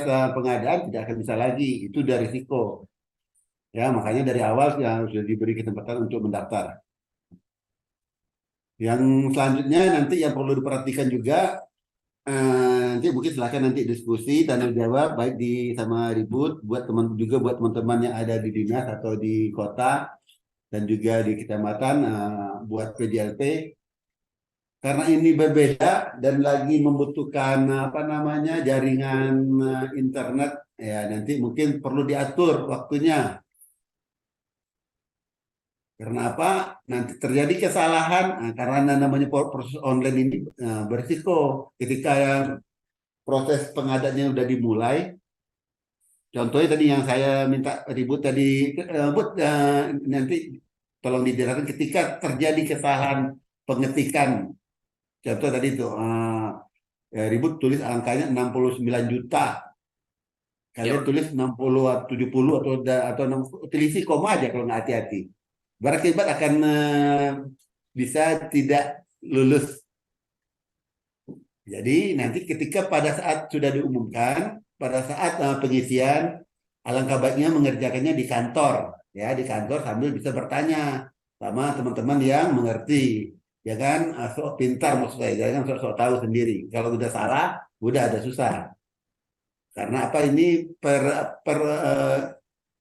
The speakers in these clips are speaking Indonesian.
pengadaan tidak akan bisa lagi. Itu dari risiko. Ya, makanya dari awal ya sudah diberi kesempatan untuk mendaftar. Yang selanjutnya nanti yang perlu diperhatikan juga, nanti mungkin silakan nanti diskusi tanya jawab baik di sama Ribut buat teman juga buat teman-teman yang ada di dinas atau di kota dan juga di kecamatan, buat PJLP karena ini berbeda dan lagi membutuhkan apa namanya jaringan internet, ya nanti mungkin perlu diatur waktunya. Karena apa? Nanti terjadi kesalahan, karena namanya proses online ini berisiko ketika proses pengadaannya sudah dimulai. Contohnya tadi yang saya minta ribut tadi, nanti tolong dijelaskan ketika terjadi kesalahan pengetikan. Contoh tadi itu ribut tulis angkanya 69 juta. Kalian tulis 60 atau 70 atau 60, tulis koma aja kalau nggak hati-hati. Berakibat akan bisa tidak lulus. Jadi nanti ketika pada saat sudah diumumkan, pada saat pengisian, alangkah baiknya mengerjakannya di kantor, ya di kantor sambil bisa bertanya sama teman-teman yang mengerti, ya kan, sok pintar maksud saya, jangan sok tahu sendiri. Kalau udah salah, udah ada susah. Karena apa ini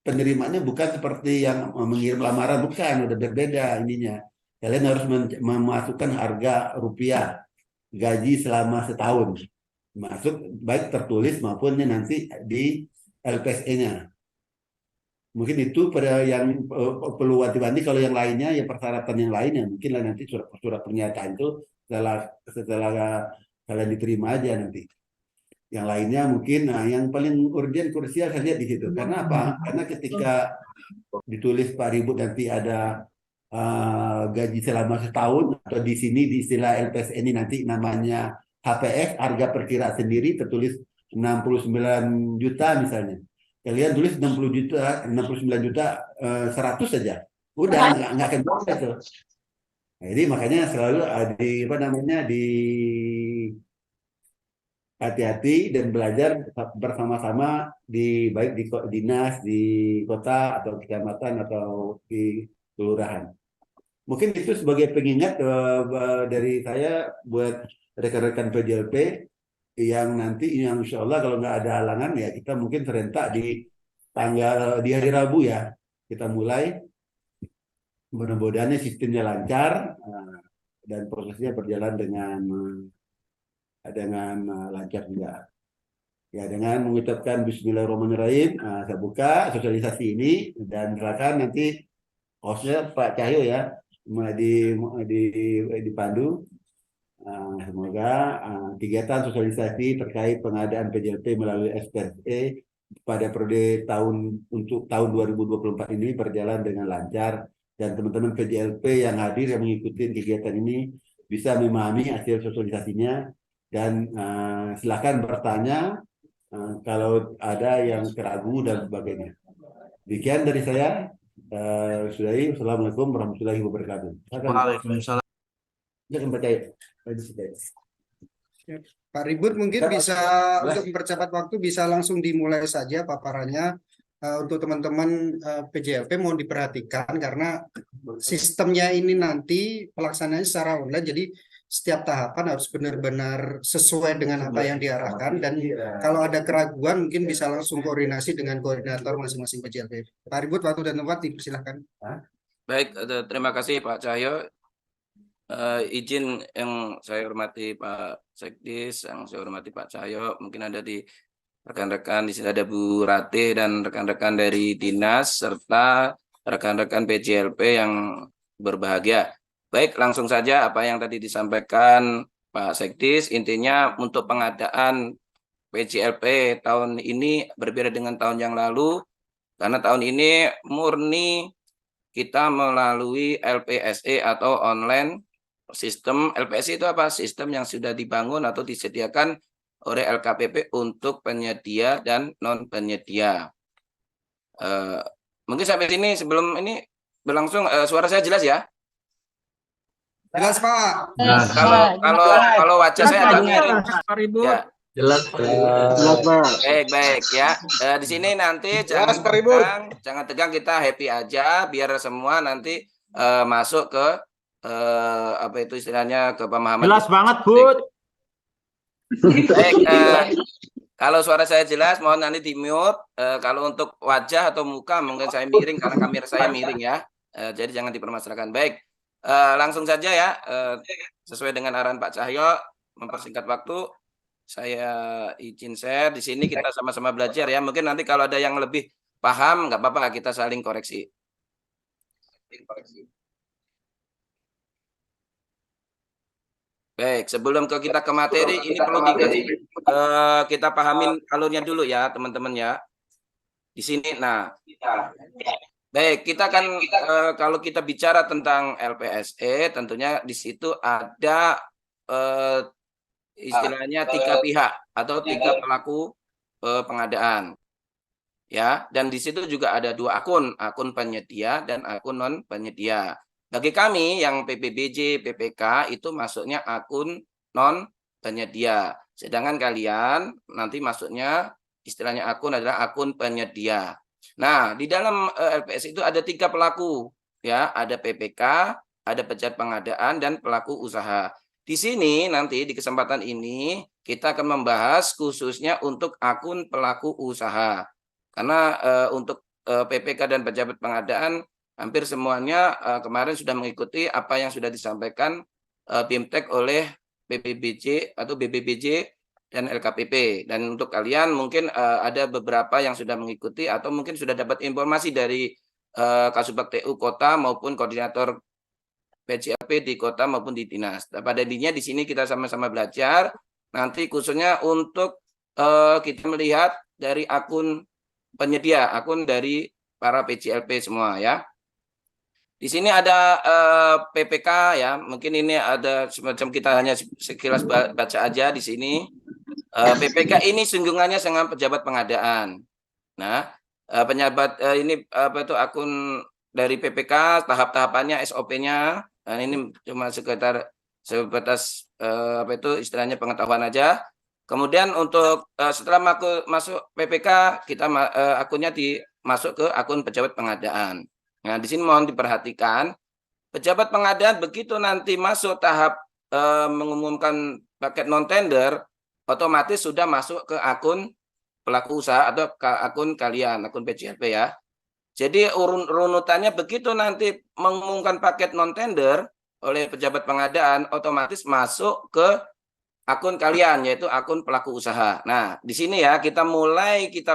penerimaannya bukan seperti yang mengirim lamaran, bukan, udah berbeda ininya. Kalian harus memasukkan harga rupiah gaji selama setahun, masuk baik tertulis maupun nanti di LPSE-nya. Mungkin itu pada yang perlu wanti-wanti. Kalau yang lainnya, ya persyaratan yang lainnya mungkin lah nanti surat pernyataan itu setelah kalian diterima aja nanti. Yang lainnya mungkin, yang paling urgent krusial saya lihat di situ. Karena apa? Karena ketika ditulis Pak Ribut nanti ada gaji selama setahun, atau di sini di istilah LPS ini nanti namanya HPS, harga perkiraan sendiri tertulis 69 juta misalnya. Kalian tulis 60 juta, 69 juta 100 saja. Udah nggak akan bisa itu. Nah, jadi makanya selalu di apa namanya di hati-hati dan belajar bersama-sama di baik di dinas, di kota atau kecamatan atau di kelurahan. Mungkin itu sebagai pengingat dari saya buat rekan-rekan PJLP yang nanti yang insya Allah kalau nggak ada halangan ya kita mungkin serentak di hari Rabu ya kita mulai, mudah-mudahan sistemnya lancar dan prosesnya berjalan dengan lancar juga. Ya dengan mengucapkan Bismillahirrahmanirrahim, saya buka sosialisasi ini dan silakan nanti hostnya Pak Cahyo ya dipandu. Semoga kegiatan sosialisasi terkait pengadaan PJLP melalui SPSE pada periode untuk tahun 2024 ini berjalan dengan lancar dan teman-teman PJLP yang hadir yang mengikuti kegiatan ini bisa memahami hasil sosialisasinya dan silakan bertanya kalau ada yang keragu dan sebagainya. Demikian dari saya. Assalamualaikum warahmatullahi wabarakatuh. Waalaikumsalam. Pak Ribut mungkin bisa untuk mempercepat waktu bisa langsung dimulai saja paparannya. Untuk teman-teman PJLP mohon diperhatikan karena sistemnya ini nanti pelaksanaannya secara online, jadi setiap tahapan harus benar-benar sesuai dengan apa yang diarahkan, dan kalau ada keraguan mungkin bisa langsung koordinasi dengan koordinator masing-masing PJLP. Pak Ribut, waktu dan tempat dipersilahkan. Baik, terima kasih Pak Cahyo. Izin yang saya hormati Pak Sekdis, yang saya hormati Pak Cahyo, mungkin ada di rekan-rekan di sini ada Bu Ratih dan rekan-rekan dari dinas serta rekan-rekan PJLP yang berbahagia. Baik, langsung saja apa yang tadi disampaikan Pak Sekdis, intinya untuk pengadaan PJLP tahun ini berbeda dengan tahun yang lalu, karena tahun ini murni kita melalui LPSE atau online sistem. LPSE itu apa? Sistem yang sudah dibangun atau disediakan oleh LKPP untuk penyedia dan non penyedia. Mungkin sampai sini sebelum ini berlangsung, suara saya jelas ya? Jelas Pak. Nah, kalau wajah saya agak miring. Pak Ribut. Ya, Jelas, Jelas, Pak. Baik, baik ya. Di sini nanti Jelas, Pak Ribut. jangan tegang, kita happy aja biar semua nanti masuk ke apa itu istilahnya ke pemahaman. Jelas banget, Bud. Baik, kalau suara saya jelas, mohon nanti di mute. Kalau untuk wajah atau muka mungkin saya miring karena kamera saya miring ya. Jadi jangan dipermasalahkan. Baik, langsung saja ya. Sesuai dengan arahan Pak Cahyo, mempersingkat waktu. Saya izin share. Di sini kita sama-sama belajar ya. Mungkin nanti kalau ada yang lebih paham, nggak apa-apa, kita saling koreksi. Baik, sebelum kita ke materi, ini perlu kita pahamin alurnya dulu ya, teman-teman ya. Di sini, nah, baik, kita kan kalau kita bicara tentang LPSE, tentunya di situ ada istilahnya 3 pihak atau 3 pelaku pengadaan. Ya, dan di situ juga ada 2 akun penyedia dan akun non penyedia. Bagi kami yang PPBJ, PPK itu masuknya akun non penyedia. Sedangkan kalian nanti masuknya istilahnya akun adalah akun penyedia. Nah, di dalam LPS itu ada 3 pelaku, ya, ada PPK, ada pejabat pengadaan dan pelaku usaha. Di sini nanti di kesempatan ini kita akan membahas khususnya untuk akun pelaku usaha. Karena untuk PPK dan pejabat pengadaan hampir semuanya kemarin sudah mengikuti apa yang sudah disampaikan BIMTEK oleh PPBJ atau BPBJ dan LKPP. Dan untuk kalian mungkin ada beberapa yang sudah mengikuti atau mungkin sudah dapat informasi dari Kasubag TU Kota maupun koordinator PCLP di kota maupun di dinas. Nah, pada intinya di sini kita sama-sama belajar. Nanti khususnya untuk kita melihat dari akun penyedia, akun dari para PCLP semua ya. Di sini ada PPK ya, mungkin ini ada semacam kita hanya sekilas baca aja di sini. PPK ini singgungannya dengan pejabat pengadaan. Nah, pejabat ini apa itu akun dari PPK, tahap-tahapannya, SOP-nya. Dan ini cuma sebatas apa itu istilahnya pengetahuan aja. Kemudian untuk setelah masuk PPK, kita akunnya masuk ke akun pejabat pengadaan. Nah, di sini mohon diperhatikan, pejabat pengadaan begitu nanti masuk tahap mengumumkan paket non-tender, otomatis sudah masuk ke akun pelaku usaha atau ke akun kalian, akun PCLP ya. Jadi runutannya begitu nanti mengumumkan paket non-tender oleh pejabat pengadaan, otomatis masuk ke akun kalian, yaitu akun pelaku usaha. Nah, di sini ya kita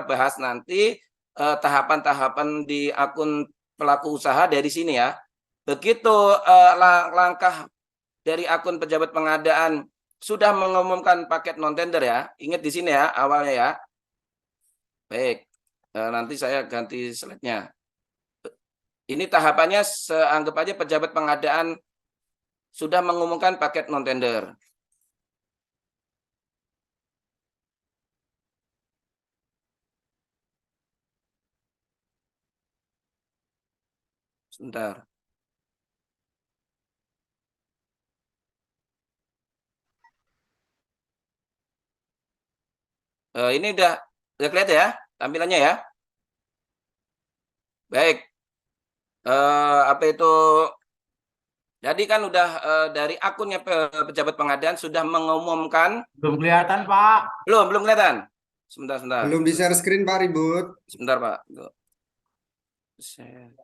bahas nanti tahapan-tahapan di akun pelaku usaha dari sini ya. Begitu langkah dari akun pejabat pengadaan sudah mengumumkan paket non-tender ya. Ingat di sini ya awalnya ya. Baik, nanti saya ganti slide-nya. Ini tahapannya anggap aja pejabat pengadaan sudah mengumumkan paket non-tender. Sebentar. Ini udah kelihatan ya tampilannya ya. Baik. Apa itu? Jadi kan udah dari akunnya pejabat pengadaan sudah mengumumkan. Belum kelihatan, Pak. Belum kelihatan. Sebentar. Belum di share screen, Pak Ribut. Sebentar, Pak. Sebentar.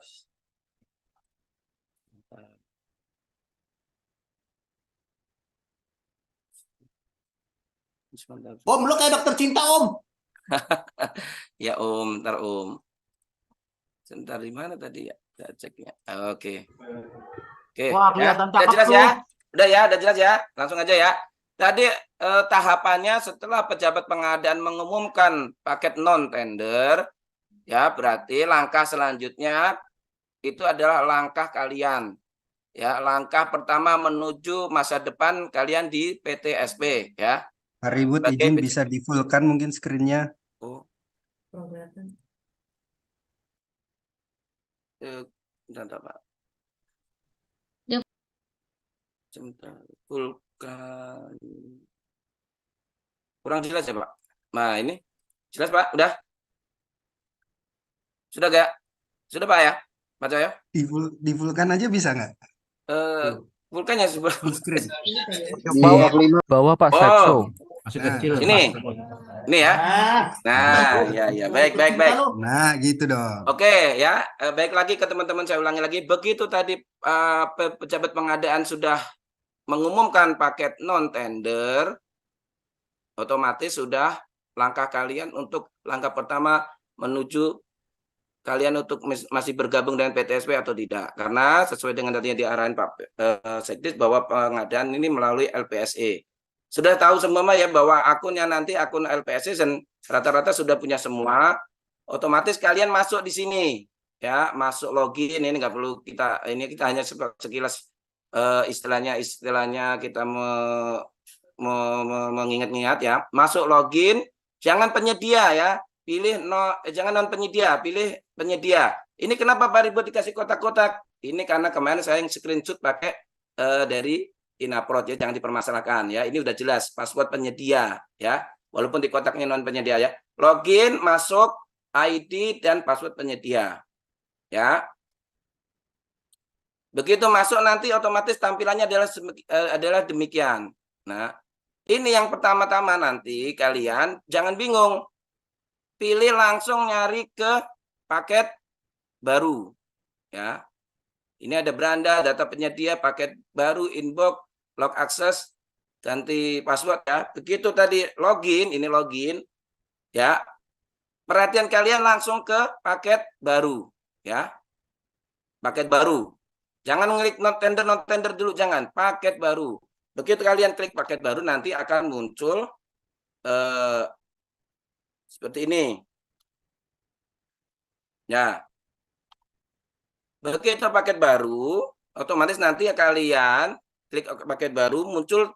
Om, lu kayak dokter cinta, Om. Ya, Om, ntar Om. Sebentar, di mana tadi ya? Kita cek ya. Oke. Wah, kelihatan Udah cakep jelas tuh. ya? Udah jelas ya? Langsung aja ya. Tadi tahapannya setelah pejabat pengadaan mengumumkan paket non-tender, ya berarti langkah selanjutnya itu adalah langkah kalian. Ya, langkah pertama menuju masa depan kalian di PTSP ya. Pak Ribut izin bisa di-fullkan mungkin screen-nya. Oh. Bentar, Pak. Sebentar. Fullkan. Kurang jelas ya Pak. Nah ini jelas Pak, udah? Sudah gak? Sudah Pak ya? Pak Cahyo? Di full-kan aja bisa nggak? Vulkannya sebelah. Full screen. Bawah, bawah Pak slideshow. Oh, Masih Nah. kecil. ini ya. Nah, ya, baik. Nah, gitu dong. Oke ya, baik lagi ke teman-teman, saya ulangi lagi. Begitu tadi pejabat pengadaan sudah mengumumkan paket non-tender, otomatis sudah langkah kalian untuk langkah pertama menuju kalian untuk masih bergabung dengan PTSP atau tidak. Karena sesuai dengan tadinya diarahin Pak Sekdis bahwa pengadaan ini melalui LPSE. Sudah tahu semua ya bahwa akunnya nanti akun LPSE dan rata-rata sudah punya semua. Otomatis kalian masuk di sini ya, masuk login, ini nggak perlu kita hanya sekilas istilahnya kita mengingat-ingat ya. Masuk login, jangan penyedia ya, jangan non penyedia, pilih penyedia. Ini kenapa Pak Ribut dikasih kotak-kotak? Ini karena kemarin saya yang screenshot pakai dari Inaprod ya, jangan dipermasalahkan ya. Ini udah jelas password penyedia ya, walaupun di kotaknya non penyedia ya. Login, masuk, ID dan password penyedia. Ya. Begitu masuk nanti otomatis tampilannya adalah demikian. Nah, ini yang pertama-tama nanti kalian jangan bingung. Pilih langsung nyari ke paket baru. Ya. Ini ada beranda, data penyedia, paket baru, inbox, log access, ganti password ya. Begitu tadi login, ini login ya. Perhatian kalian langsung ke paket baru ya. Paket baru. Jangan klik not tender dulu, jangan. Paket baru. Begitu kalian klik paket baru nanti akan muncul seperti ini. Ya. Begitu paket baru, otomatis nanti kalian klik paket baru muncul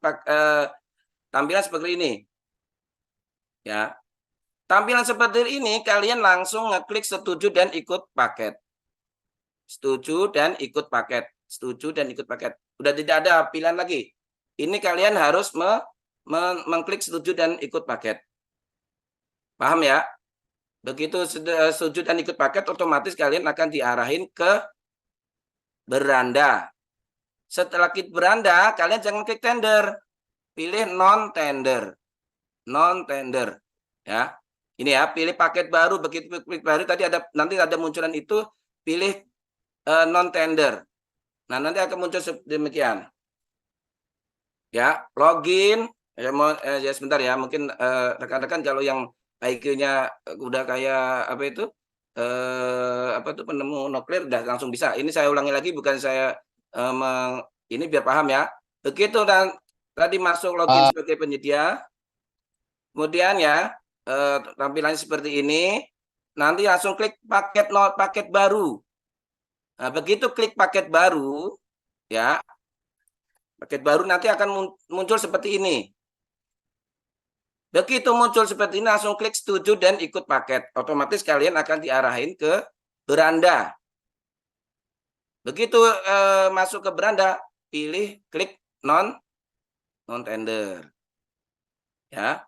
tampilan seperti ini. Ya. Tampilan seperti ini, kalian langsung ngeklik setuju dan ikut paket. Setuju dan ikut paket. Setuju dan ikut paket. Udah tidak ada pilihan lagi. Ini kalian harus mengklik setuju dan ikut paket. Paham ya? Begitu setuju dan ikut paket, otomatis kalian akan diarahin ke beranda. Setelah klik beranda, kalian jangan klik tender. Pilih non-tender. Non-tender. Ya. Ini ya, pilih paket baru. Begitu klik baru tadi nanti ada munculan itu, pilih non-tender. Nah, nanti akan muncul demikian. Ya, login. Ya sebentar ya, mungkin rekan-rekan kalau yang IQ-nya udah kayak apa itu? Penemu nuklir udah langsung bisa. Ini saya ulangi lagi, bukan saya ini biar paham ya. Begitu dan tadi masuk login sebagai penyedia. Kemudian ya, tampilannya seperti ini, nanti langsung klik paket baru. Nah, begitu klik paket baru, ya, paket baru nanti akan muncul seperti ini. Begitu muncul seperti ini, langsung klik setuju dan ikut paket. Otomatis kalian akan diarahin ke beranda. Begitu masuk ke beranda, pilih klik non-tender. Ya.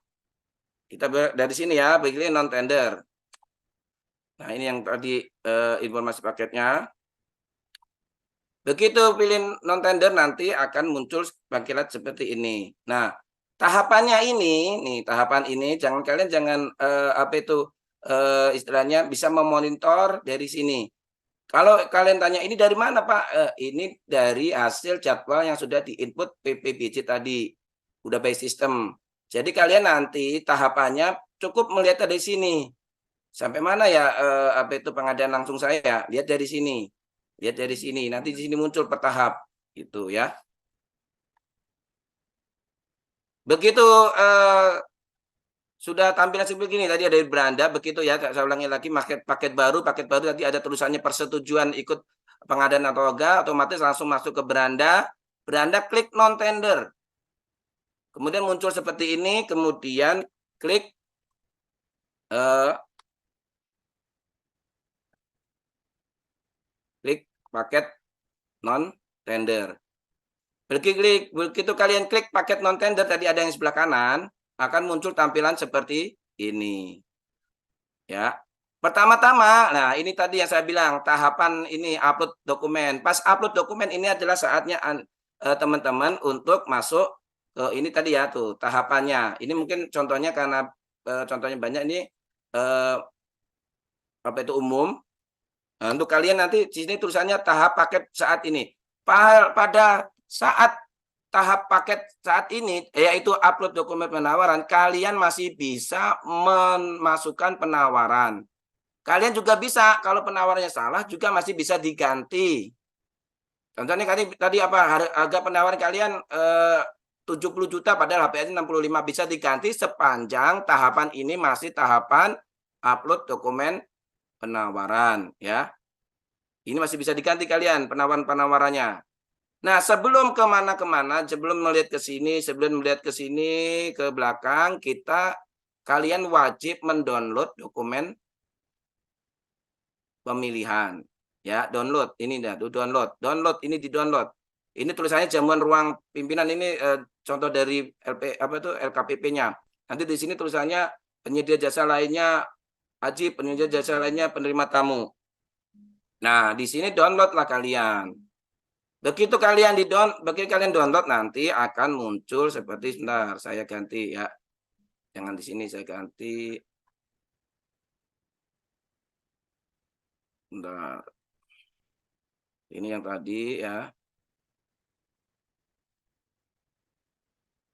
Kita dari sini ya, pilih non-tender. Nah, ini yang tadi informasi paketnya. Begitu pilih non-tender nanti akan muncul tampilan seperti ini. Nah, tahapan ini kalian jangan istilahnya bisa memonitor dari sini. Kalau kalian tanya ini dari mana Pak? Ini dari hasil jadwal yang sudah diinput PPBJ tadi. Udah by system. Jadi kalian nanti tahapannya cukup melihat dari sini. Sampai mana ya pengadaan langsung saya? Lihat dari sini. Lihat dari sini. Nanti di sini muncul per tahap gitu ya. Begitu sudah tampilan seperti ini tadi ada di beranda begitu ya. Saya ulangi lagi paket baru nanti ada tulisannya persetujuan ikut pengadaan atau enggak, otomatis langsung masuk ke beranda. Beranda klik non tender. Kemudian muncul seperti ini, kemudian klik paket non-tender. Begitu kalian klik paket non-tender, tadi ada yang sebelah kanan, akan muncul tampilan seperti ini. Ya. Pertama-tama, nah ini tadi yang saya bilang, tahapan ini upload dokumen. Pas upload dokumen ini adalah saatnya teman-teman untuk masuk ke ini tadi ya tuh tahapannya. Ini mungkin contohnya karena contohnya banyak ini apa itu umum. Nah, untuk kalian nanti di sini tulisannya tahap paket saat ini. Pada saat tahap paket saat ini, yaitu upload dokumen penawaran, kalian masih bisa memasukkan penawaran. Kalian juga bisa, kalau penawarannya salah, juga masih bisa diganti. Contohnya tadi apa, harga penawaran kalian 70 juta, padahal HPS 65, bisa diganti sepanjang tahapan ini masih tahapan upload dokumen penawaran. Ya, ini masih bisa diganti kalian penawaran-penawarannya. Nah, sebelum kemana-kemana, sebelum melihat ke sini, ke belakang, kalian wajib mendownload dokumen pemilihan. Ya, download. Ini dah, download. Ini di-download. Ini tulisannya jamuan ruang pimpinan, ini contoh dari LKPP-nya. Nanti di sini tulisannya penyedia jasa lainnya, Ajib, penyedia jasa lainnya, penerima tamu. Nah, di sini downloadlah kalian. Begitu kalian download, nanti akan muncul seperti, sebentar saya ganti ya. Jangan di sini, saya ganti. Bentar. Ini yang tadi ya.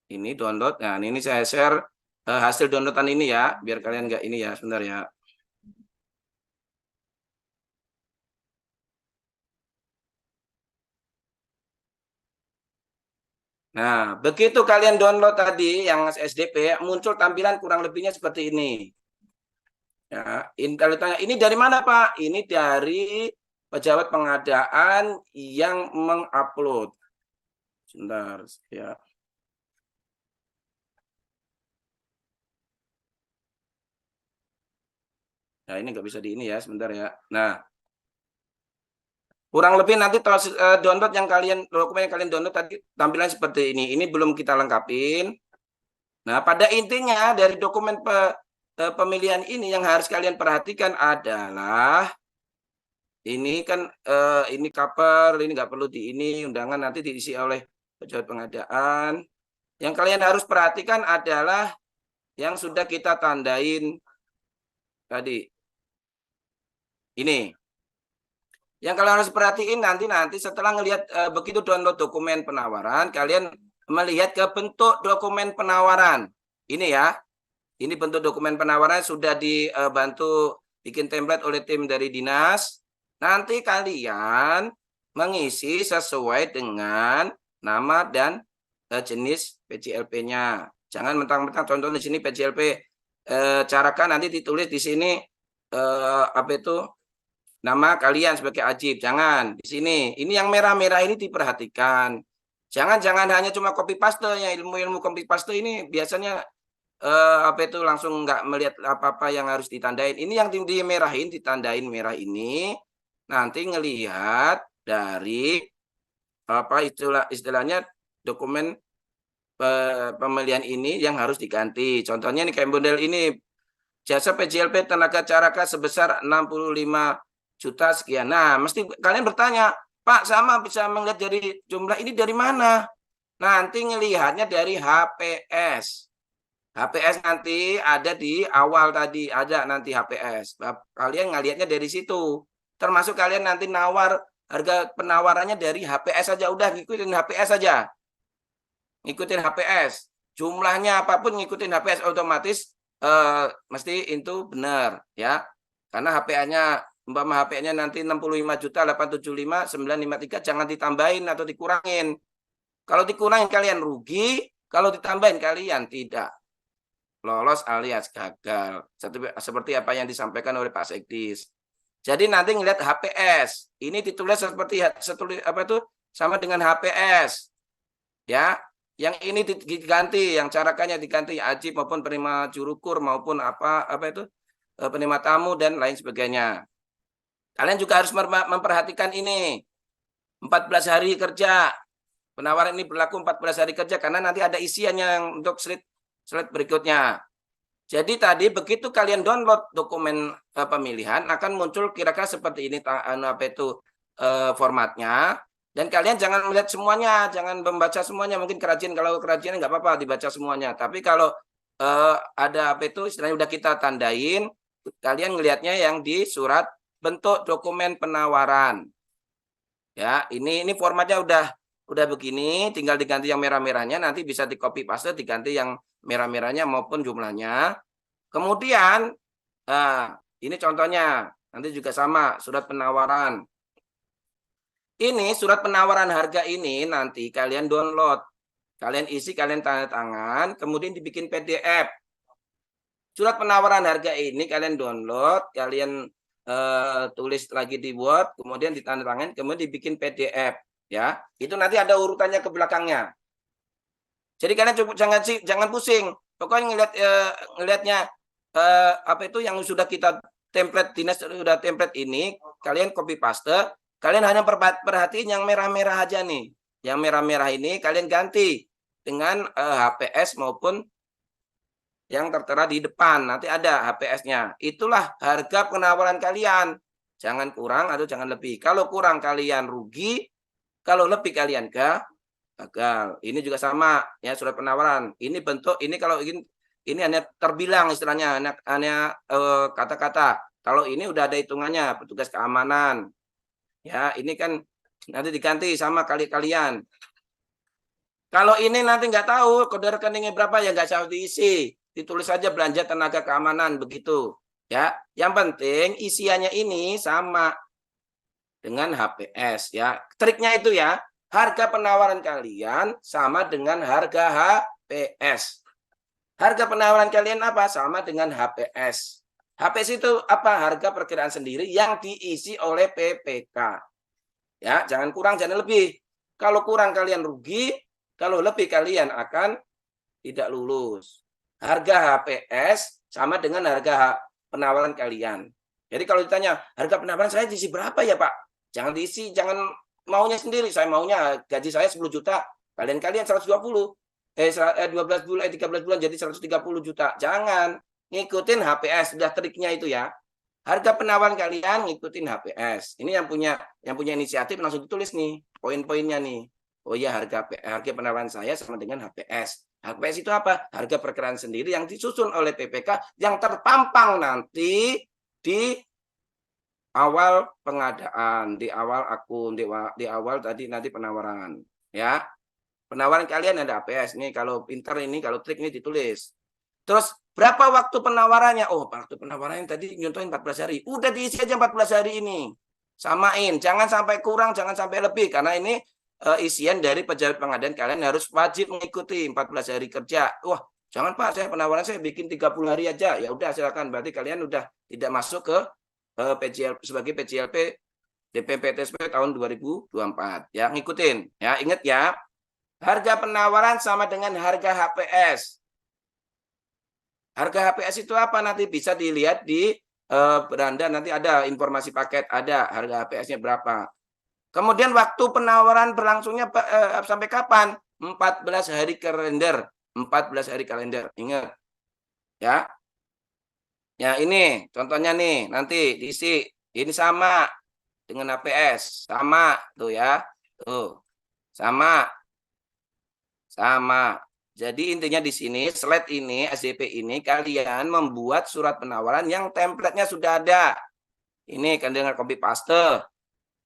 Ini download. Nah, ini saya share hasil downloadan ini ya, biar kalian nggak ini ya, sebentar ya. Nah, begitu kalian download tadi yang SDP, muncul tampilan kurang lebihnya seperti ini. Ya, ini dari mana Pak? Ini dari pejabat pengadaan yang mengupload. Sebentar ya. Nah, ini nggak bisa di ini ya, sebentar ya. Nah, kurang lebih nanti download dokumen yang kalian download tadi tampilan seperti ini. Ini belum kita lengkapin. Nah, pada intinya dari dokumen pemilihan ini yang harus kalian perhatikan adalah ini kan ini cover, ini nggak perlu undangan nanti diisi oleh pejabat pengadaan. Yang kalian harus perhatikan adalah yang sudah kita tandain tadi. Ini. Yang kalian harus perhatiin nanti setelah ngelihat begitu download dokumen penawaran, kalian melihat ke bentuk dokumen penawaran. Ini ya. Ini bentuk dokumen penawaran sudah dibantu bikin template oleh tim dari dinas. Nanti kalian mengisi sesuai dengan nama dan jenis PJLP-nya. Jangan mentang-mentang contoh di sini PJLP carakan nanti ditulis di sini apa itu nama kalian sebagai Ajib. Jangan di sini. Ini yang merah-merah ini diperhatikan. Jangan hanya cuma copy paste ya, ilmu copy paste ini biasanya apa itu langsung nggak melihat apa-apa yang harus ditandain. Ini yang dimerahin, ditandain merah ini nanti ngelihat dari apa istilahnya dokumen pemilihan ini yang harus diganti. Contohnya ini kayak model ini jasa PJLP tenaga caraka sebesar 65 juta sekian. Nah, mesti kalian bertanya, Pak, sama bisa melihat dari jumlah ini dari mana? Nanti ngelihatnya dari HPS. HPS nanti ada di awal tadi, ada nanti HPS. Kalian ngelihatnya dari situ. Termasuk kalian nanti nawar harga penawarannya dari HPS saja, udah ngikutin HPS saja. Ngikutin HPS. Jumlahnya apapun ngikutin HPS otomatis mesti itu benar ya. Karena HPS-nya nanti 65 juta 875 953 jangan ditambahin atau dikurangin. Kalau dikurangin kalian rugi, kalau ditambahin kalian tidak. Lolos alias gagal. Seperti apa yang disampaikan oleh Pak Sekdis. Jadi nanti ngelihat HPS. Ini ditulis seperti apa itu sama dengan HPS. Ya. Yang ini diganti, yang carakannya diganti Ajib maupun penerima jurukur maupun apa itu penerima tamu dan lain sebagainya. Kalian juga harus memperhatikan ini. 14 hari kerja. Penawaran ini berlaku 14 hari kerja karena nanti ada isian yang untuk slide slide berikutnya. Jadi tadi begitu kalian download dokumen pemilihan akan muncul kira-kira seperti ini formatnya. Dan kalian jangan melihat semuanya, jangan membaca semuanya. Mungkin kalau kerajinan nggak apa-apa dibaca semuanya. Tapi kalau ada istilahnya udah kita tandain, kalian ngelihatnya yang di surat bentuk dokumen penawaran. Ya, ini formatnya udah begini, tinggal diganti yang merah-merahnya, nanti bisa di copy paste diganti yang merah-merahnya maupun jumlahnya. Kemudian ini contohnya, nanti juga sama surat penawaran. Ini surat penawaran harga ini nanti kalian download. Kalian isi, kalian tanda tangan, kemudian dibikin PDF. Surat penawaran harga ini kalian download, kalian tulis lagi di Word, kemudian ditanda tangan, kemudian dibikin PDF. Ya, itu nanti ada urutannya ke belakangnya. Jadi kalian jangan pusing. Pokoknya ngelihatnya yang sudah kita template dinas sudah template ini, kalian copy paste. Kalian hanya perhatiin yang merah-merah aja nih. Yang merah-merah ini kalian ganti dengan HPS maupun yang tertera di depan. Nanti ada HPS-nya. Itulah harga penawaran kalian. Jangan kurang atau jangan lebih. Kalau kurang kalian rugi, kalau lebih kalian gagal. Ini juga sama ya, surat penawaran. Ini bentuk, ini kalau ini hanya terbilang istilahnya, hanya kata-kata. Kalau ini udah ada hitungannya, petugas keamanan. Ya, ini kan nanti diganti sama kalian. Kalau ini nanti nggak tahu kode rekeningnya berapa, ya nggak usah diisi. Ditulis saja belanja tenaga keamanan begitu. Ya, yang penting isiannya ini sama dengan HPS ya. Triknya itu ya, harga penawaran kalian sama dengan harga HPS. Harga penawaran kalian apa? Sama dengan HPS. HPS itu apa? Harga perkiraan sendiri yang diisi oleh PPK. Ya, jangan kurang, jangan lebih. Kalau kurang kalian rugi, kalau lebih kalian akan tidak lulus. Harga HPS sama dengan harga penawaran kalian. Jadi kalau ditanya, harga penawaran saya diisi berapa ya Pak? Jangan diisi, jangan maunya sendiri. Saya maunya gaji saya 10 juta. Kalian 120. 12 bulan, 13 bulan jadi 130 juta. Jangan. Ngikutin HPS, sudah triknya itu ya. Harga penawaran kalian ngikutin HPS. Ini yang punya inisiatif langsung ditulis nih poin-poinnya nih. Oh iya, harga penawaran saya sama dengan HPS. HPS itu apa? Harga perkiraan sendiri yang disusun oleh PPK yang terpampang nanti di awal pengadaan, di awal akun, di awal tadi nanti penawaran. Ya, penawaran kalian ada HPS nih. Kalau pinter ini, kalau trik ini ditulis. Terus berapa waktu penawarannya? Oh, waktu penawarannya tadi nyontohin 14 hari. Udah diisi aja 14 hari ini. Samain, jangan sampai kurang, jangan sampai lebih. Karena ini isian dari pejabat pengadaan, kalian harus wajib mengikuti 14 hari kerja. Wah, jangan Pak, saya penawaran saya bikin 30 hari aja. Ya udah silakan, berarti kalian udah tidak masuk ke sebagai PJLP DPPTSP tahun 2024. Ya, ngikutin. Ya, ingat ya. Harga penawaran sama dengan harga HPS. Harga HPS itu apa? Nanti bisa dilihat di beranda, nanti ada informasi paket, ada harga HPS-nya berapa. Kemudian waktu penawaran berlangsungnya sampai kapan? 14 hari kalender. 14 hari kalender. Ingat. Ya. Ya, ini contohnya nih, nanti diisi. Ini sama dengan HPS. Sama tuh ya. Tuh. Sama. Jadi intinya di sini, slide ini, SDP ini, kalian membuat surat penawaran yang template-nya sudah ada. Ini kan dengan copy paste.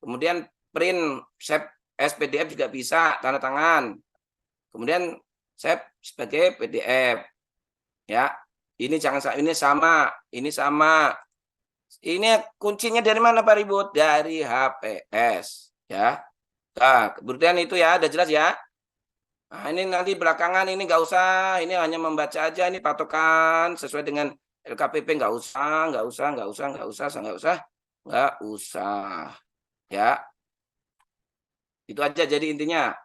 Kemudian print, save as PDF juga bisa, tanda tangan. Kemudian save sebagai PDF. Ya, ini sama. Ini kuncinya dari mana Pak Ribut? Dari HPS. Ya. Nah, kemudian itu ya, ada jelas ya. Nah, ini nanti belakangan ini nggak usah, ini hanya membaca aja, ini patokan sesuai dengan LKPP, nggak usah. Ya, itu aja jadi intinya.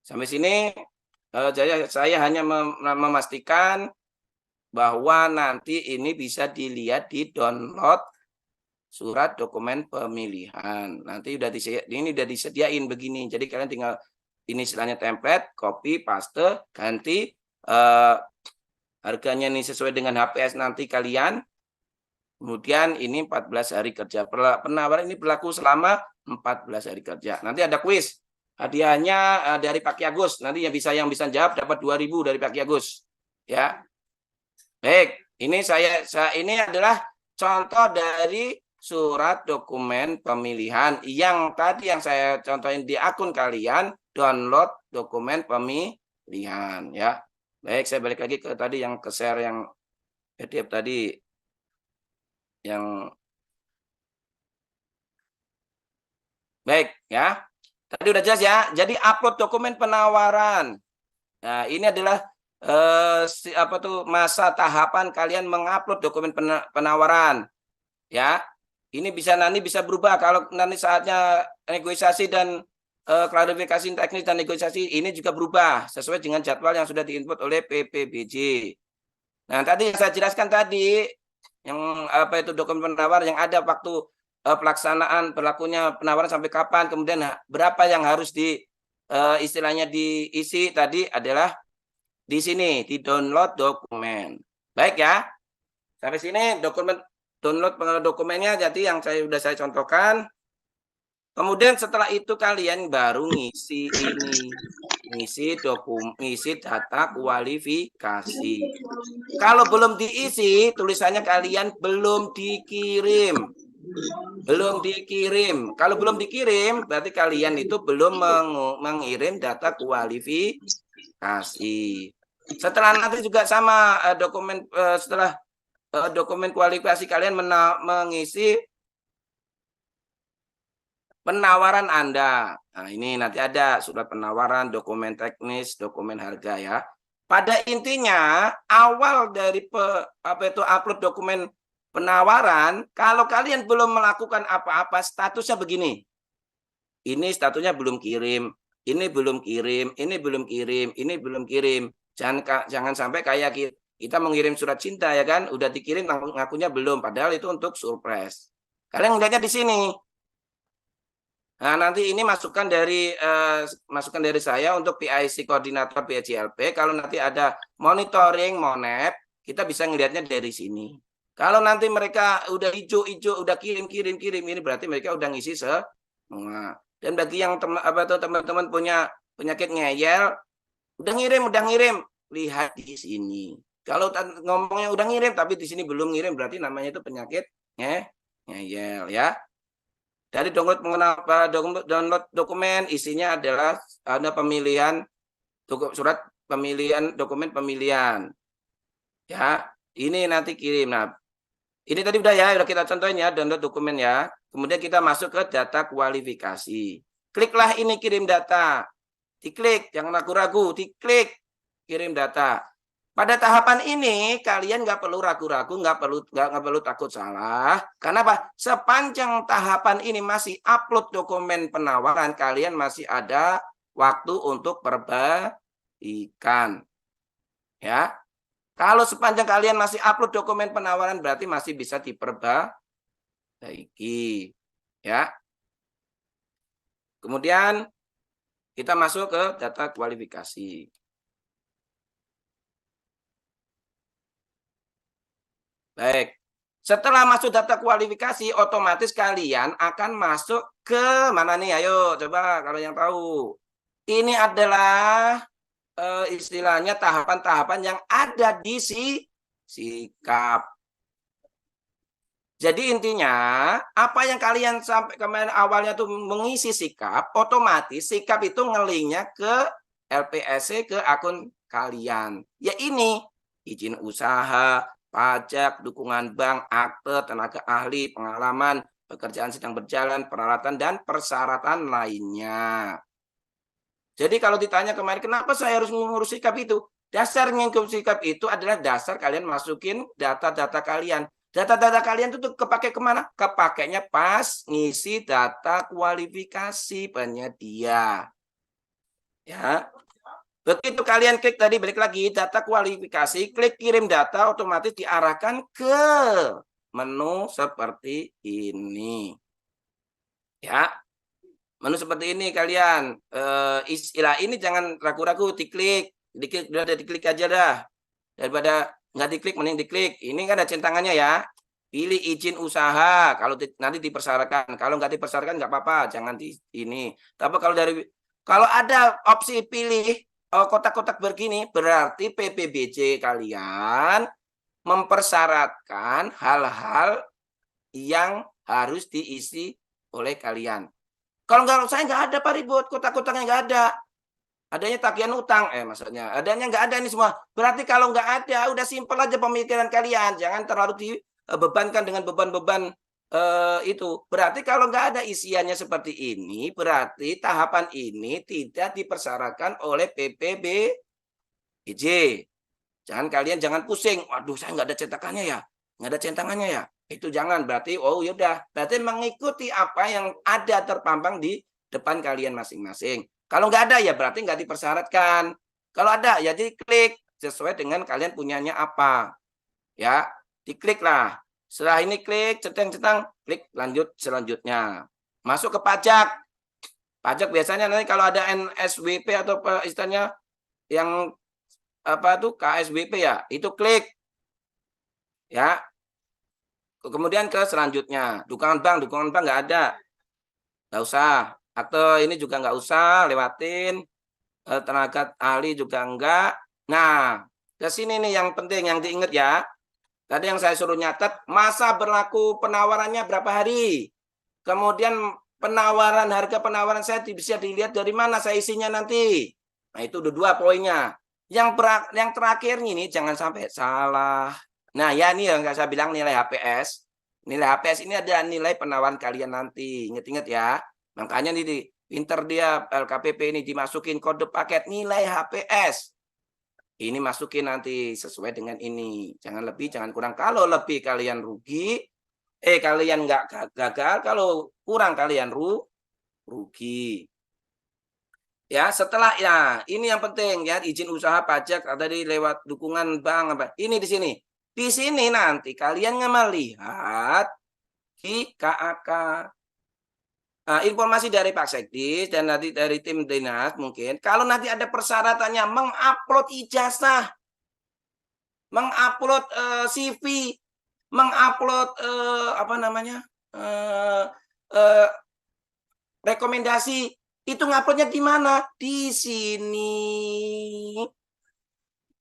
Sampai sini saya hanya memastikan bahwa nanti ini bisa dilihat di download surat dokumen pemilihan. Nanti ini udah disediain begini, jadi kalian tinggal ini istilahnya template, copy, paste, ganti, harganya ini sesuai dengan HPS nanti kalian. Kemudian ini 14 hari kerja. Penawaran ini berlaku selama 14 hari kerja. Nanti ada kuis. Hadiahnya dari Pak Ki Agus. Nanti yang bisa jawab dapat 2.000 dari Pak Ki Agus. Ya. Baik, ini ini adalah contoh dari surat dokumen pemilihan yang tadi yang saya contohin di akun kalian, download dokumen pemilihan ya. Baik, saya balik lagi ke tadi yang ke share yang PDF tadi yang baik ya. Tadi udah jelas ya. Jadi upload dokumen penawaran. Nah, ini adalah masa tahapan kalian mengupload dokumen penawaran. Ya. Ini nanti bisa berubah kalau nanti saatnya negosiasi dan klarifikasi teknis dan negosiasi ini juga berubah sesuai dengan jadwal yang sudah diinput oleh PPBJ. Nah, tadi yang saya jelaskan tadi yang dokumen penawar yang ada waktu pelaksanaan berlakunya penawaran sampai kapan, kemudian berapa yang harus istilahnya diisi tadi adalah di sini di download dokumen. Baik ya. Sampai sini download dokumennya jadi yang sudah saya contohkan. Kemudian setelah itu kalian baru ngisi data kualifikasi. Kalau belum diisi, tulisannya kalian belum dikirim. Kalau belum dikirim, berarti kalian itu belum mengirim data kualifikasi. Setelah nanti juga sama dokumen setelah dokumen kualifikasi kalian mengisi penawaran Anda. Nah, ini nanti ada surat penawaran, dokumen teknis, dokumen harga ya. Pada intinya awal dari upload dokumen penawaran, kalau kalian belum melakukan apa-apa, statusnya begini. Ini statusnya belum kirim, ini belum kirim, ini belum kirim, ini belum kirim. Jangan sampai kayak kita mengirim surat cinta ya kan, udah dikirim ngakunya belum, padahal itu untuk surprise. Kalian melihatnya di sini. Nah, nanti ini masukan dari saya untuk PIC koordinator PJLP. Kalau nanti ada monitoring monep, kita bisa ngelihatnya dari sini. Kalau nanti mereka udah hijau, udah kirim, ini berarti mereka udah ngisi semua. Dan bagi yang teman-teman punya penyakit ngeyel, udah ngirim, lihat di sini. Kalau ngomongnya udah ngirim, tapi di sini belum ngirim, berarti namanya itu penyakit ngeyel ya. Dari download dokumen isinya adalah ada pemilihan surat pemilihan dokumen pemilihan. Ya, ini nanti kirim. Nah, ini tadi udah kita contohin ya download dokumen ya. Kemudian kita masuk ke data kualifikasi. Kliklah ini kirim data. Diklik, jangan ragu-ragu, diklik kirim data. Pada tahapan ini kalian nggak perlu ragu-ragu, nggak perlu takut salah. Karena apa? Sepanjang tahapan ini masih upload dokumen penawaran, kalian masih ada waktu untuk perbaikan. Ya. Kalau sepanjang kalian masih upload dokumen penawaran berarti masih bisa diperbaiki. Ya. Kemudian kita masuk ke data kualifikasi. Baik, setelah masuk data kualifikasi, otomatis kalian akan masuk ke mana nih? Ayo, coba kalau yang tahu. Ini adalah istilahnya tahapan-tahapan yang ada di sikap. Jadi intinya, apa yang kalian sampai kemarin awalnya tuh mengisi sikap, otomatis sikap itu ngelingnya ke LPSC, ke akun kalian. Ya ini, izin usaha, pajak, dukungan bank, akte, tenaga ahli, pengalaman, pekerjaan sedang berjalan, peralatan, dan persyaratan lainnya. Jadi kalau ditanya kemarin, kenapa saya harus mengurus sikap itu? Dasar mengurus sikap itu adalah dasar kalian masukin data-data kalian. Data-data kalian itu kepake kemana? Kepakainya pas ngisi data kualifikasi penyedia. Ya. Begitu kalian klik tadi, balik lagi, data kualifikasi, klik kirim data, otomatis diarahkan ke menu seperti ini. Ya, menu seperti ini kalian. Istilah ini jangan ragu-ragu, diklik. Diklik, udah diklik aja dah. Daripada nggak diklik, mending diklik. Ini kan ada centangannya ya. Pilih izin usaha. Kalau nanti dipersyaratkan. Kalau nggak dipersyaratkan nggak apa-apa. Jangan di ini. Tapi kalau ada opsi pilih kotak-kotak begini, berarti PPBJ kalian mempersyaratkan hal-hal yang harus diisi oleh kalian. Kalau saya nggak ada Pak Ribut, kotak-kotaknya nggak ada. Adanya tagihan utang, maksudnya. Adanya nggak ada ini semua. Berarti kalau nggak ada, udah simpel aja pemikiran kalian. Jangan terlalu dibebankan dengan beban-beban itu. Berarti kalau nggak ada isiannya seperti ini, berarti tahapan ini tidak dipersyaratkan oleh PPBJ. Jangan pusing. Waduh, saya nggak ada cetakannya ya. Nggak ada centangannya ya. Itu jangan. Berarti, oh yaudah. Berarti mengikuti apa yang ada terpampang di depan kalian masing-masing. Kalau nggak ada ya berarti nggak dipersyaratkan. Kalau ada ya diklik sesuai dengan kalian punyanya apa. Ya, diklik lah. Setelah ini klik, centang-centang, klik lanjut selanjutnya. Masuk ke pajak. Pajak biasanya nanti kalau ada NSWP atau istilahnya yang apa tuh KSWP ya, itu klik. Ya. Kemudian ke selanjutnya. Dukungan bank nggak ada. Nggak usah. Akte ini juga nggak usah lewatin, tenaga ahli juga enggak. Nah, ke sini nih yang penting yang diingat ya. Tadi yang saya suruh nyatet, masa berlaku penawarannya berapa hari. Kemudian harga penawaran saya bisa dilihat dari mana saya isinya nanti. Nah, itu udah 2 poinnya. Yang terakhir ini jangan sampai salah. Nah, ya ini yang saya bilang nilai HPS. Nilai HPS ini ada nilai penawaran kalian nanti. Ingat-ingat ya. Makanya nih pinter dia LKPP ini dimasukin kode paket nilai HPS. Ini masukin nanti sesuai dengan ini. Jangan lebih, jangan kurang. Kalau lebih kalian rugi, kalian nggak gagal. Kalau kurang kalian rugi. Ya, setelah ya ini yang penting ya izin usaha pajak tadi lewat dukungan bank apa. Ini di sini. Di sini nanti kalian melihat di KAK. Nah, informasi dari Pak Sekdis dan nanti dari tim dinas mungkin kalau nanti ada persyaratannya mengupload ijazah, mengupload CV, mengupload rekomendasi, itu nguploadnya di mana? Di sini.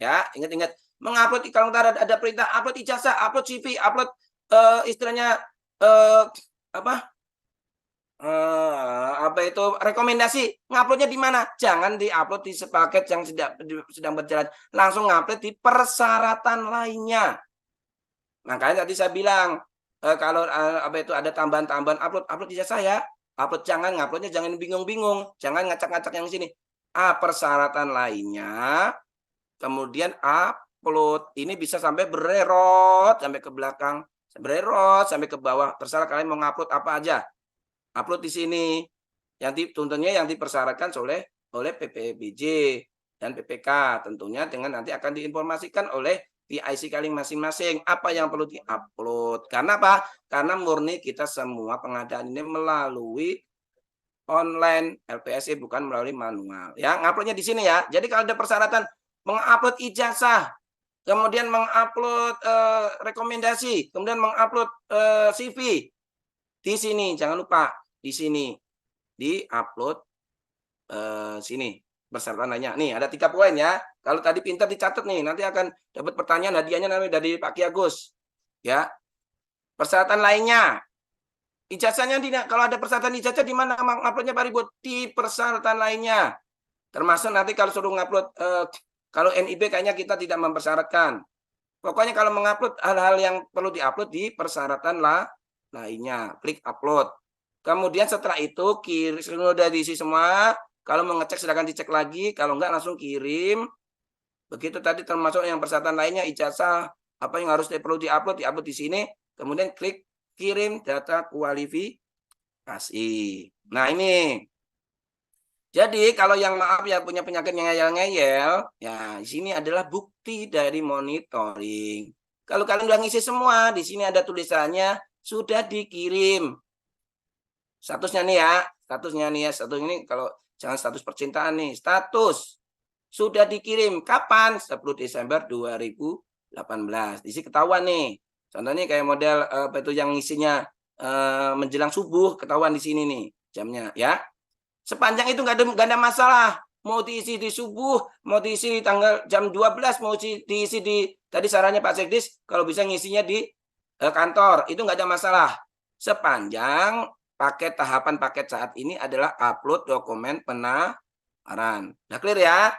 Ya, ingat-ingat mengupload kalau ada perintah upload ijazah, upload CV, upload istilahnya rekomendasi, nguploadnya di mana? Jangan diupload di sepaket yang sedang berjalan, langsung ngupload di persyaratan lainnya. Makanya tadi saya bilang kalau ada tambahan-tambahan upload ijazah ya, upload jangan nguploadnya jangan bingung-bingung, jangan ngacak-ngacak yang sini. Persyaratan lainnya, kemudian upload ini bisa sampai bererot sampai ke belakang, bererot sampai ke bawah. Terserah kalian mau ngupload apa aja. Upload di sini yang tentunya yang dipersyaratkan oleh PPBJ dan PPK tentunya dengan nanti akan diinformasikan oleh PIC kalian masing-masing apa yang perlu diupload. Karena apa? Karena murni kita semua pengadaan ini melalui online LPSI bukan melalui manual. Ya, nguploadnya di sini ya. Jadi kalau ada persyaratan mengupload ijazah, kemudian mengupload rekomendasi, kemudian mengupload CV. Di sini jangan lupa di sini di upload sini persyaratan lainnya. Nih ada 3 poin ya. Kalau tadi pintar dicatat nih, nanti akan dapat pertanyaan hadiahnya namanya dari Pak Ki Agus. Ya. Persyaratan lainnya. Ijazahnya kalau ada persyaratan ijazah di mana uploadnya Pak Ribut? Di persyaratan lainnya. Termasuk nanti kalau suruh ngupload kalau NIB kayaknya kita tidak mempersyaratkan. Pokoknya kalau mengupload hal-hal yang perlu diupload di persyaratan lainnya, klik upload. Kemudian setelah itu sudah diisi semua. Kalau mau ngecek silakan dicek lagi. Kalau enggak langsung kirim. Begitu tadi termasuk yang persyaratan lainnya, ijazah, apa yang harus perlu diupload di sini. Kemudian klik kirim data kualifikasi. Nah ini. Jadi kalau yang maaf ya punya penyakit ngeyel-ngeyel, ya di sini adalah bukti dari monitoring. Kalau kalian udah ngisi semua, di sini ada tulisannya sudah dikirim. Statusnya nih ya, status ini kalau jangan status percintaan nih, status sudah dikirim. Kapan? 10 Desember 2018. Di sini ketahuan nih. Contohnya kayak model apa itu yang isinya menjelang subuh, ketahuan di sini nih jamnya ya. Sepanjang itu nggak ada masalah. Mau diisi di subuh, mau diisi di tanggal jam 12, mau diisi di tadi sarannya Pak Sekdis kalau bisa ngisinya di kantor, itu nggak ada masalah. Sepanjang tahapan paket saat ini adalah upload dokumen penawaran. Nah, clear ya?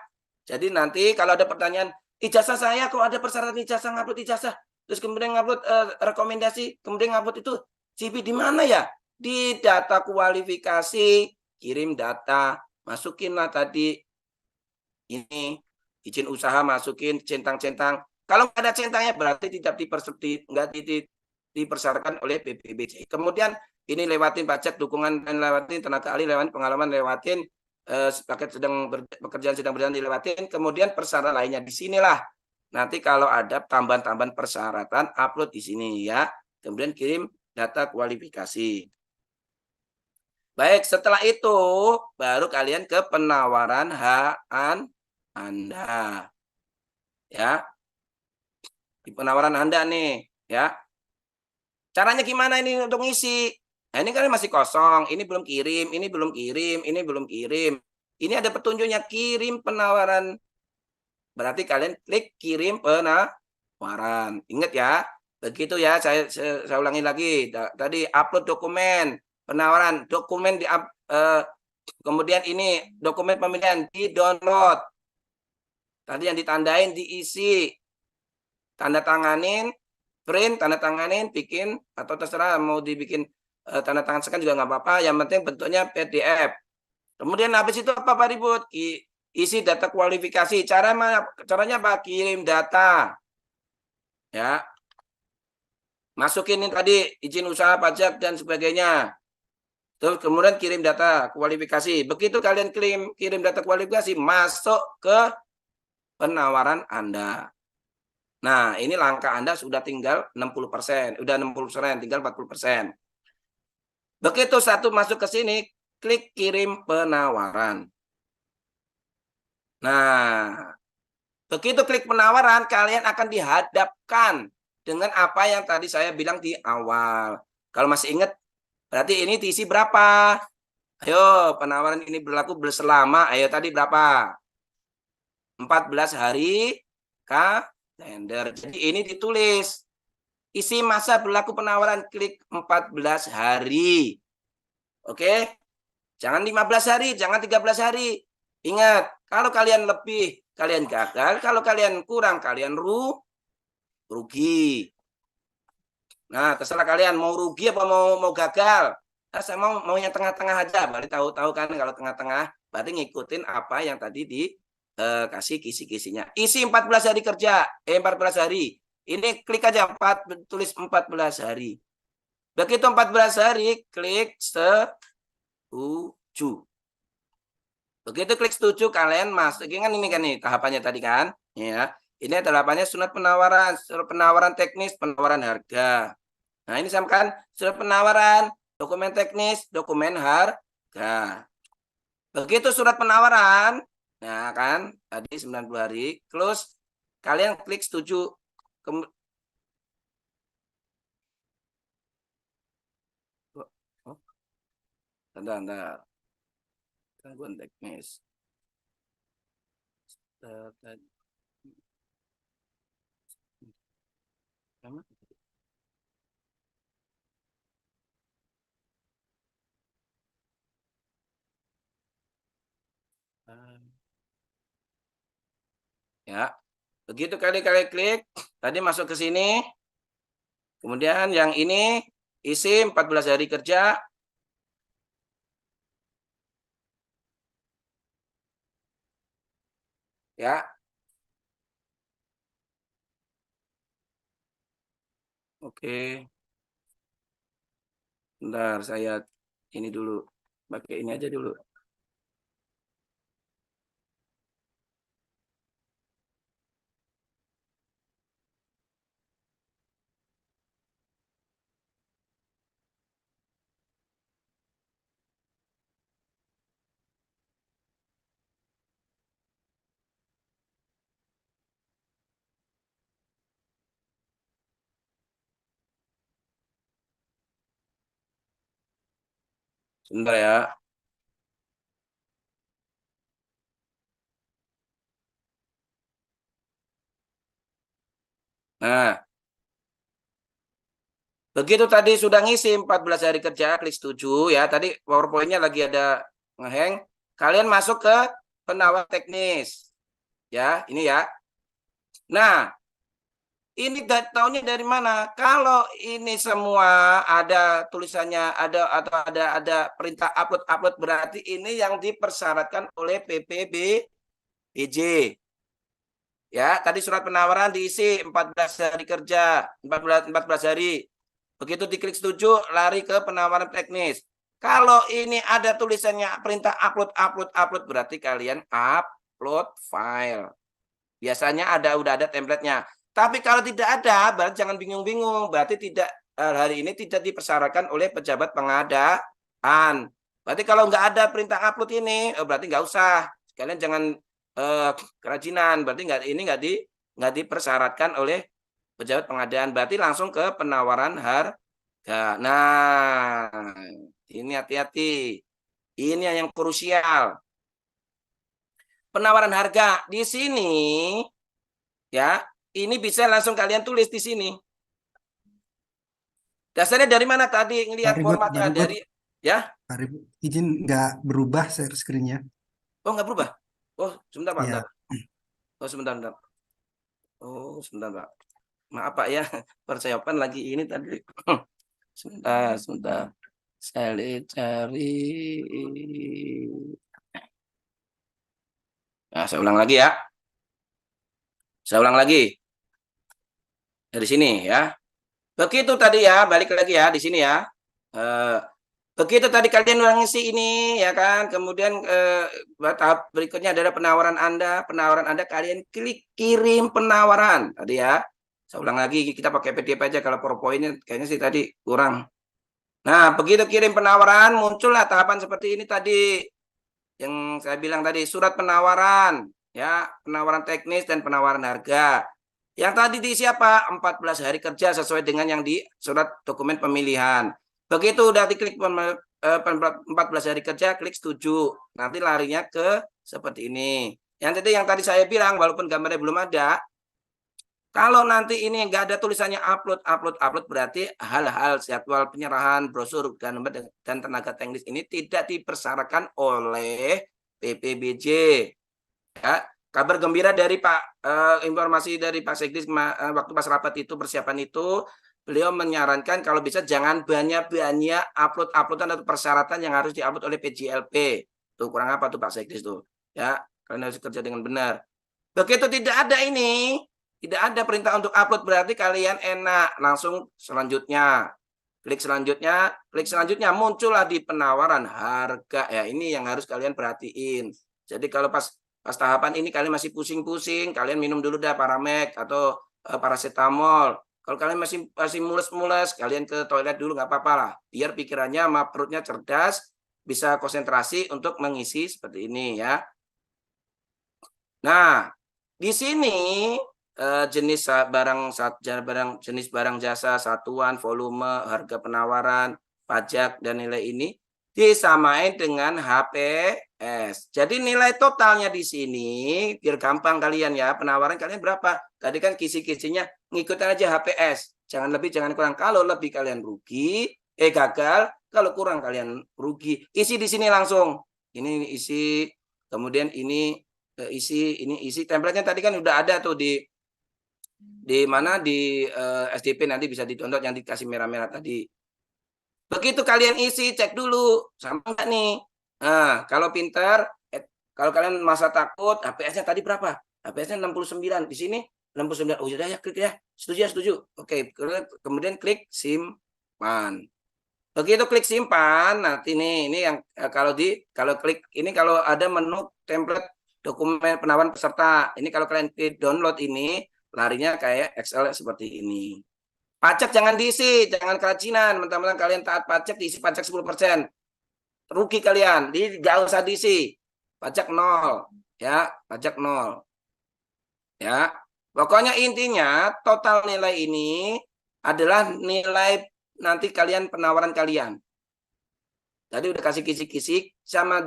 Jadi nanti kalau ada pertanyaan, ijazah saya kok ada persyaratan ijazah, ngupload ijazah, terus kemudian ngupload rekomendasi, kemudian ngupload itu CV di mana ya? Di data kualifikasi, kirim data, masukinlah tadi ini izin usaha, masukin centang-centang. Kalau nggak ada centangnya berarti tidak dipersyaratkan oleh BPBJ. Kemudian ini lewatin pajak, dukungan, dan lewatin tenaga ahli, lewatin pengalaman, lewatin paket pekerjaan sedang berjalan, dilewatin. Kemudian persyaratan lainnya di sinilah. Nanti kalau ada tambahan-tambahan persyaratan, upload di sini ya. Kemudian kirim data kualifikasi. Baik, setelah itu baru kalian ke penawaran Anda. Ya. Di penawaran Anda nih, ya. Caranya gimana ini untuk ngisi? Nah, ini kan masih kosong, ini belum kirim, ini belum kirim, ini belum kirim. Ini ada petunjuknya kirim penawaran. Berarti kalian klik kirim penawaran. Ingat ya. Begitu ya, saya ulangi lagi. Tadi upload dokumen penawaran, dokumen kemudian ini dokumen pemilihan di-download. Tadi yang ditandain diisi. Tanda tanganin, print, tanda tanganin, bikin, atau terserah mau dibikin tanda tangan scan juga nggak apa-apa. Yang penting bentuknya PDF. Kemudian habis itu apa Pak Ribut? Isi data kualifikasi. Caranya apa? Kirim data. Ya. Masukin ini tadi izin usaha, pajak, dan sebagainya. Terus kemudian kirim data kualifikasi. Begitu kalian kirim data kualifikasi, masuk ke penawaran Anda. Nah, ini langkah Anda sudah tinggal 60%. Udah 60%, tinggal 40%. Begitu satu masuk ke sini, klik kirim penawaran. Nah, begitu klik penawaran, kalian akan dihadapkan dengan apa yang tadi saya bilang di awal. Kalau masih ingat, berarti ini diisi berapa? Ayo, penawaran ini berlaku selama, ayo tadi berapa? 14 hari kalender. Jadi ini ditulis. Isi masa berlaku penawaran, klik 14 hari. Oke? Jangan 15 hari, jangan 13 hari. Ingat, kalau kalian lebih, kalian gagal. Kalau kalian kurang, kalian rugi. Nah, terserah kalian mau rugi apa mau gagal. Nah, saya mau yang tengah-tengah aja. Berarti tahu kan kalau tengah-tengah, berarti ngikutin apa yang tadi dikasih kisi-kisinya. Isi 14 hari kerja, 14 hari. Ini klik aja tulis 14 hari. Begitu 14 hari, klik setuju. Begitu klik setuju, kalian masuk. Ini kan nih tahapannya tadi kan. Ya. Ini tahapannya surat penawaran teknis, penawaran harga. Nah, ini sama kan surat penawaran, dokumen teknis, dokumen harga. Begitu surat penawaran, nah kan tadi 90 hari, close, kalian klik setuju. Tanda gangguan teknis. Ya, begitu kali klik, tadi masuk ke sini. Kemudian yang ini isi 14 hari kerja. Ya. Oke. Bentar, saya ini dulu. Pakai ini aja dulu. Sebentar ya. Nah, begitu tadi sudah ngisi 14 hari kerja, klik setuju ya. Tadi PowerPoint-nya lagi ada ngeheng. Kalian masuk ke penawar teknis. Ya, ini ya. Nah, ini tahunya dari mana? Kalau ini semua ada tulisannya atau ada perintah upload berarti ini yang dipersyaratkan oleh PPBPJ. Ya, tadi surat penawaran diisi 14 hari kerja, 14 hari. Begitu diklik setuju, lari ke penawaran teknis. Kalau ini ada tulisannya perintah upload berarti kalian upload file. Biasanya udah ada template-nya. Tapi kalau tidak ada, berarti jangan bingung-bingung. Berarti tidak hari ini tidak dipersyaratkan oleh pejabat pengadaan. Berarti kalau nggak ada perintah upload ini, berarti nggak usah. Kalian jangan kerajinan. Berarti nggak dipersyaratkan oleh pejabat pengadaan. Berarti langsung ke penawaran harga. Nah, ini hati-hati. Ini yang krusial. Penawaran harga di sini ya, ini bisa langsung kalian tulis di sini. Dasarnya dari mana tadi ngelihat formatnya dari ya? Pak Ribut, izin nggak berubah share screen-nya. Oh, nggak berubah. Oh, sebentar Pak. Iya. Bentar. Oh, sebentar. Oh, sebentar Pak. Maaf Pak ya, persiapan lagi ini tadi. Sebentar. Saya cari. Nah, saya ulang lagi ya. Saya ulang lagi. Dari sini ya. Begitu tadi ya, balik lagi ya di sini ya. Begitu tadi kalian udah ngisi ini ya kan, kemudian tahap berikutnya adalah penawaran Anda. Penawaran Anda kalian klik kirim penawaran tadi ya. Saya ulang lagi, kita pakai PDF aja, kalau PowerPoint-nya kayaknya sih tadi kurang. Nah, begitu kirim penawaran muncullah tahapan seperti ini tadi. Yang saya bilang tadi, surat penawaran ya, penawaran teknis dan penawaran harga. Yang tadi diisi apa? 14 hari kerja sesuai dengan yang di surat dokumen pemilihan. Begitu udah diklik 14 hari kerja, klik setuju. Nanti larinya ke seperti ini. Yang tadi saya bilang, walaupun gambarnya belum ada, kalau nanti ini nggak ada tulisannya upload, berarti hal-hal jadwal penyerahan brosur dan tenaga teknis ini tidak dipersyaratkan oleh PPBJ. Ya. Kabar gembira dari Pak, informasi dari Pak Sekdis waktu pas rapat itu, persiapan itu, beliau menyarankan kalau bisa jangan banyak-banyak uploadan atau persyaratan yang harus diupload oleh PJLP. Tuh kurang apa tuh Pak Sekdis tuh? Ya, kalian harus kerja dengan benar. Begitu tidak ada ini, tidak ada perintah untuk upload, berarti kalian enak langsung selanjutnya. Klik selanjutnya muncullah di penawaran harga. Ya, ini yang harus kalian perhatiin. Jadi kalau pas tahapan ini kalian masih pusing-pusing, kalian minum dulu dah Paramek atau paracetamol. Kalau kalian masih mules-mules, kalian ke toilet dulu nggak apa-apa lah. Biar pikirannya sama perutnya cerdas, bisa konsentrasi untuk mengisi seperti ini ya. Nah, di sini jenis barang jasa, satuan, volume, harga penawaran, pajak dan nilai ini disamain dengan HPS. Jadi nilai totalnya di sini biar gampang kalian ya, penawaran kalian berapa? Tadi kan kisi-kisinya ngikutin aja HPS. Jangan lebih, jangan kurang. Kalau lebih kalian rugi, gagal. Kalau kurang kalian rugi. Isi di sini langsung. Ini isi, kemudian ini isi. Template-nya tadi kan udah ada tuh di mana di SDP, nanti bisa di-download yang dikasih merah-merah tadi. Begitu kalian isi, cek dulu sama enggak nih. Nah, kalau pinter, kalau kalian masa takut, HPS-nya tadi berapa? HPS-nya 69. Di sini 69. Oh, sudah ya, klik ya. Setuju. Oke, kemudian klik simpan. Begitu klik simpan, nanti ini yang kalau klik ini, kalau ada menu template dokumen penawaran peserta. Ini kalau kalian klik download ini, larinya kayak Excel seperti ini. Pajak jangan diisi, jangan kerajinan. Mentang-mentang kalian taat pajak, diisi pajak 10%. Rugi kalian, jadi nggak usah diisi. Pajak 0. Ya, pajak 0. Ya, pokoknya intinya total nilai ini adalah nilai nanti kalian penawaran kalian. Tadi udah kasih kisik-kisik sama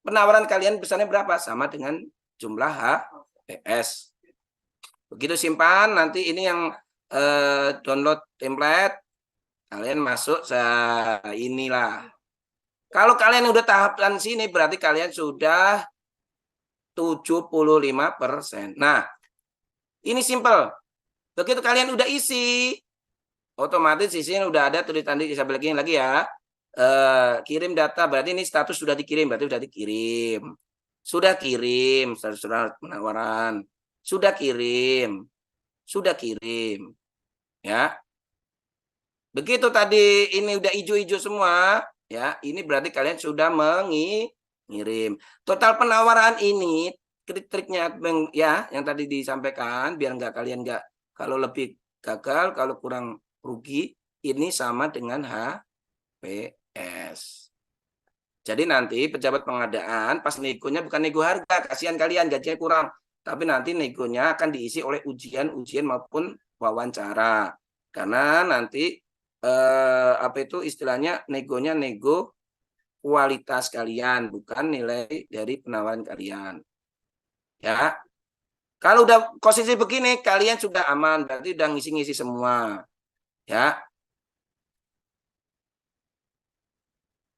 penawaran kalian besarnya berapa? Sama dengan jumlah HPS. Begitu simpan, nanti ini yang download template, kalian masuk inilah. Kalau kalian udah tahapan sini, berarti kalian sudah 75%. Nah, ini simple. Begitu kalian udah isi, otomatis isinya udah ada tulisan di bisa lagi ya. Kirim data, berarti ini status sudah dikirim, berarti sudah dikirim. Sudah kirim, surat penawaran. Sudah kirim. Sudah kirim. Ya. Begitu tadi ini udah hijau-hijau semua, ya. Ini berarti kalian sudah mengirim. Total penawaran ini trik-triknya ya yang tadi disampaikan biar kalian kalau lebih gagal, kalau kurang rugi, ini sama dengan HPS. Jadi nanti pejabat pengadaan pas negonya bukan nego harga, kasihan kalian gajinya kurang, tapi nanti negonya akan diisi oleh ujian maupun wawancara. Karena nanti apa itu istilahnya negonya nego kualitas kalian, bukan nilai dari penawaran kalian. Ya. Kalau udah posisi begini kalian sudah aman, berarti udah ngisi-ngisi semua. Ya.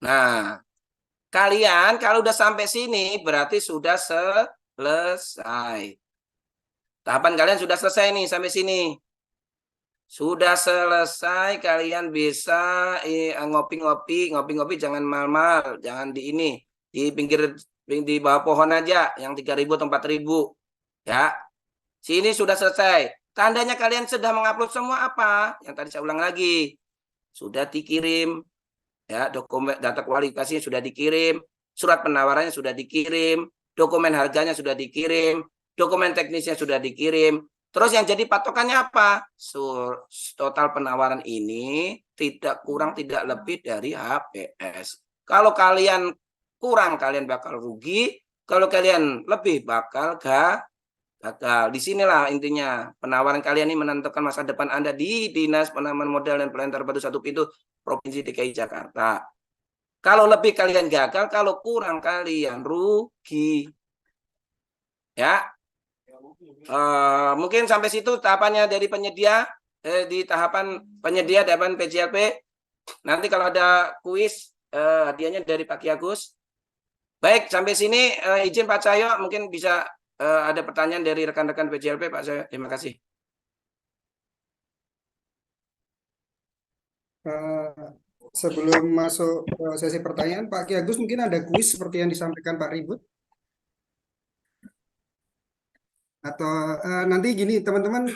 Nah, kalian kalau udah sampai sini berarti sudah selesai. Tahapan kalian sudah selesai nih sampai sini. Sudah selesai, kalian bisa ngopi-ngopi jangan mal-mal, jangan di ini, di pinggir di bawah pohon aja yang 3.000 atau 4.000. Ya. Sini sudah selesai. Tandanya kalian sudah mengupload semua apa? Yang tadi saya ulang lagi. Sudah dikirim. Ya, dokumen data kualifikasinya sudah dikirim, surat penawarannya sudah dikirim, dokumen harganya sudah dikirim, dokumen teknisnya sudah dikirim. Terus yang jadi patokannya apa? Total penawaran ini tidak kurang tidak lebih dari HPS. Kalau kalian kurang kalian bakal rugi, kalau kalian lebih bakal gagal. Disinilah intinya penawaran kalian ini menentukan masa depan Anda di Dinas Penanaman Modal dan Pelayanan Terpadu Satu Pintu Provinsi DKI Jakarta. Kalau lebih kalian gagal, kalau kurang kalian rugi. Ya, mungkin sampai situ tahapannya dari penyedia. Di tahapan penyedia tahapan PJLP. Nanti kalau ada kuis, hadiahnya dari Pak Ki Agus. Baik, sampai sini izin Pak Cahyo mungkin bisa ada pertanyaan dari rekan-rekan PJLP Pak Cahyo. Terima kasih. Sebelum masuk ke sesi pertanyaan, Pak Ki Agus mungkin ada kuis seperti yang disampaikan Pak Ribut? Atau nanti gini teman-teman,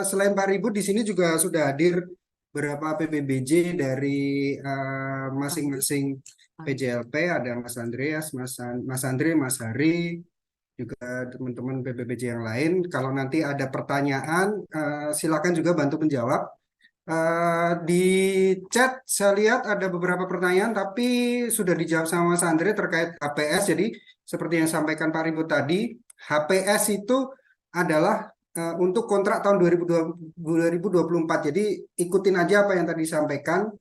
selain Pak Ribut di sini juga sudah hadir beberapa PPBJ dari masing-masing PJLP, ada Mas Andreas, Mas Andre, Mas Hari, juga teman-teman PPBJ yang lain. Kalau nanti ada pertanyaan, silakan juga bantu menjawab. Di chat saya lihat ada beberapa pertanyaan tapi sudah dijawab sama Mas Andre terkait HPS. Jadi seperti yang sampaikan Pak Ribut tadi, HPS itu adalah untuk kontrak tahun 2024. Jadi ikutin aja apa yang tadi disampaikan,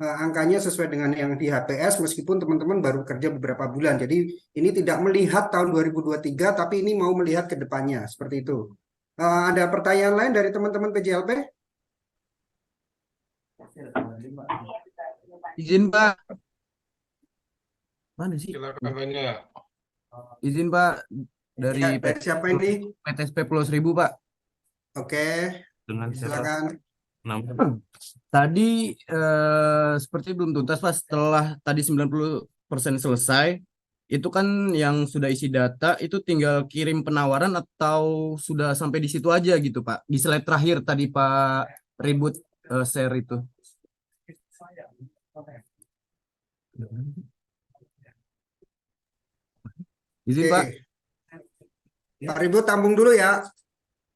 angkanya sesuai dengan yang di HPS meskipun teman-teman baru kerja beberapa bulan. Jadi ini tidak melihat tahun 2023 tapi ini mau melihat ke depannya seperti itu. Ada pertanyaan lain dari teman-teman PJLP? Izin Pak. Mana sih? Izin Pak dari Ya, siapa ini? PTSP Pulau Seribu Pak. Oke, silakan. Tadi seperti belum tuntas Pak, setelah tadi 90% selesai, itu kan yang sudah isi data itu tinggal kirim penawaran atau sudah sampai di situ aja gitu Pak. Di slide terakhir tadi Pak Ribut share itu. Izin Pak. Pak Ribut tampung dulu ya.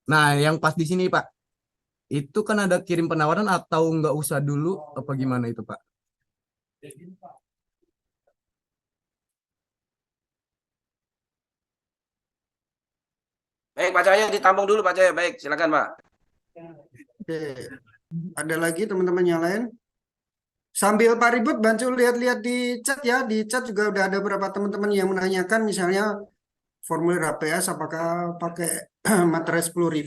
Nah, yang pas di sini Pak, itu kan ada kirim penawaran atau nggak usah dulu apa gimana itu Pak? Baik Pak Cahyo ditampung dulu Pak Cahyo. Baik, silakan Pak. Oke. Ada lagi teman-teman yang lain? Sambil Pak Ribut bantu lihat-lihat di chat ya. Di chat juga udah ada beberapa teman-teman yang menanyakan misalnya formulir HPS apakah pakai materai 10.000.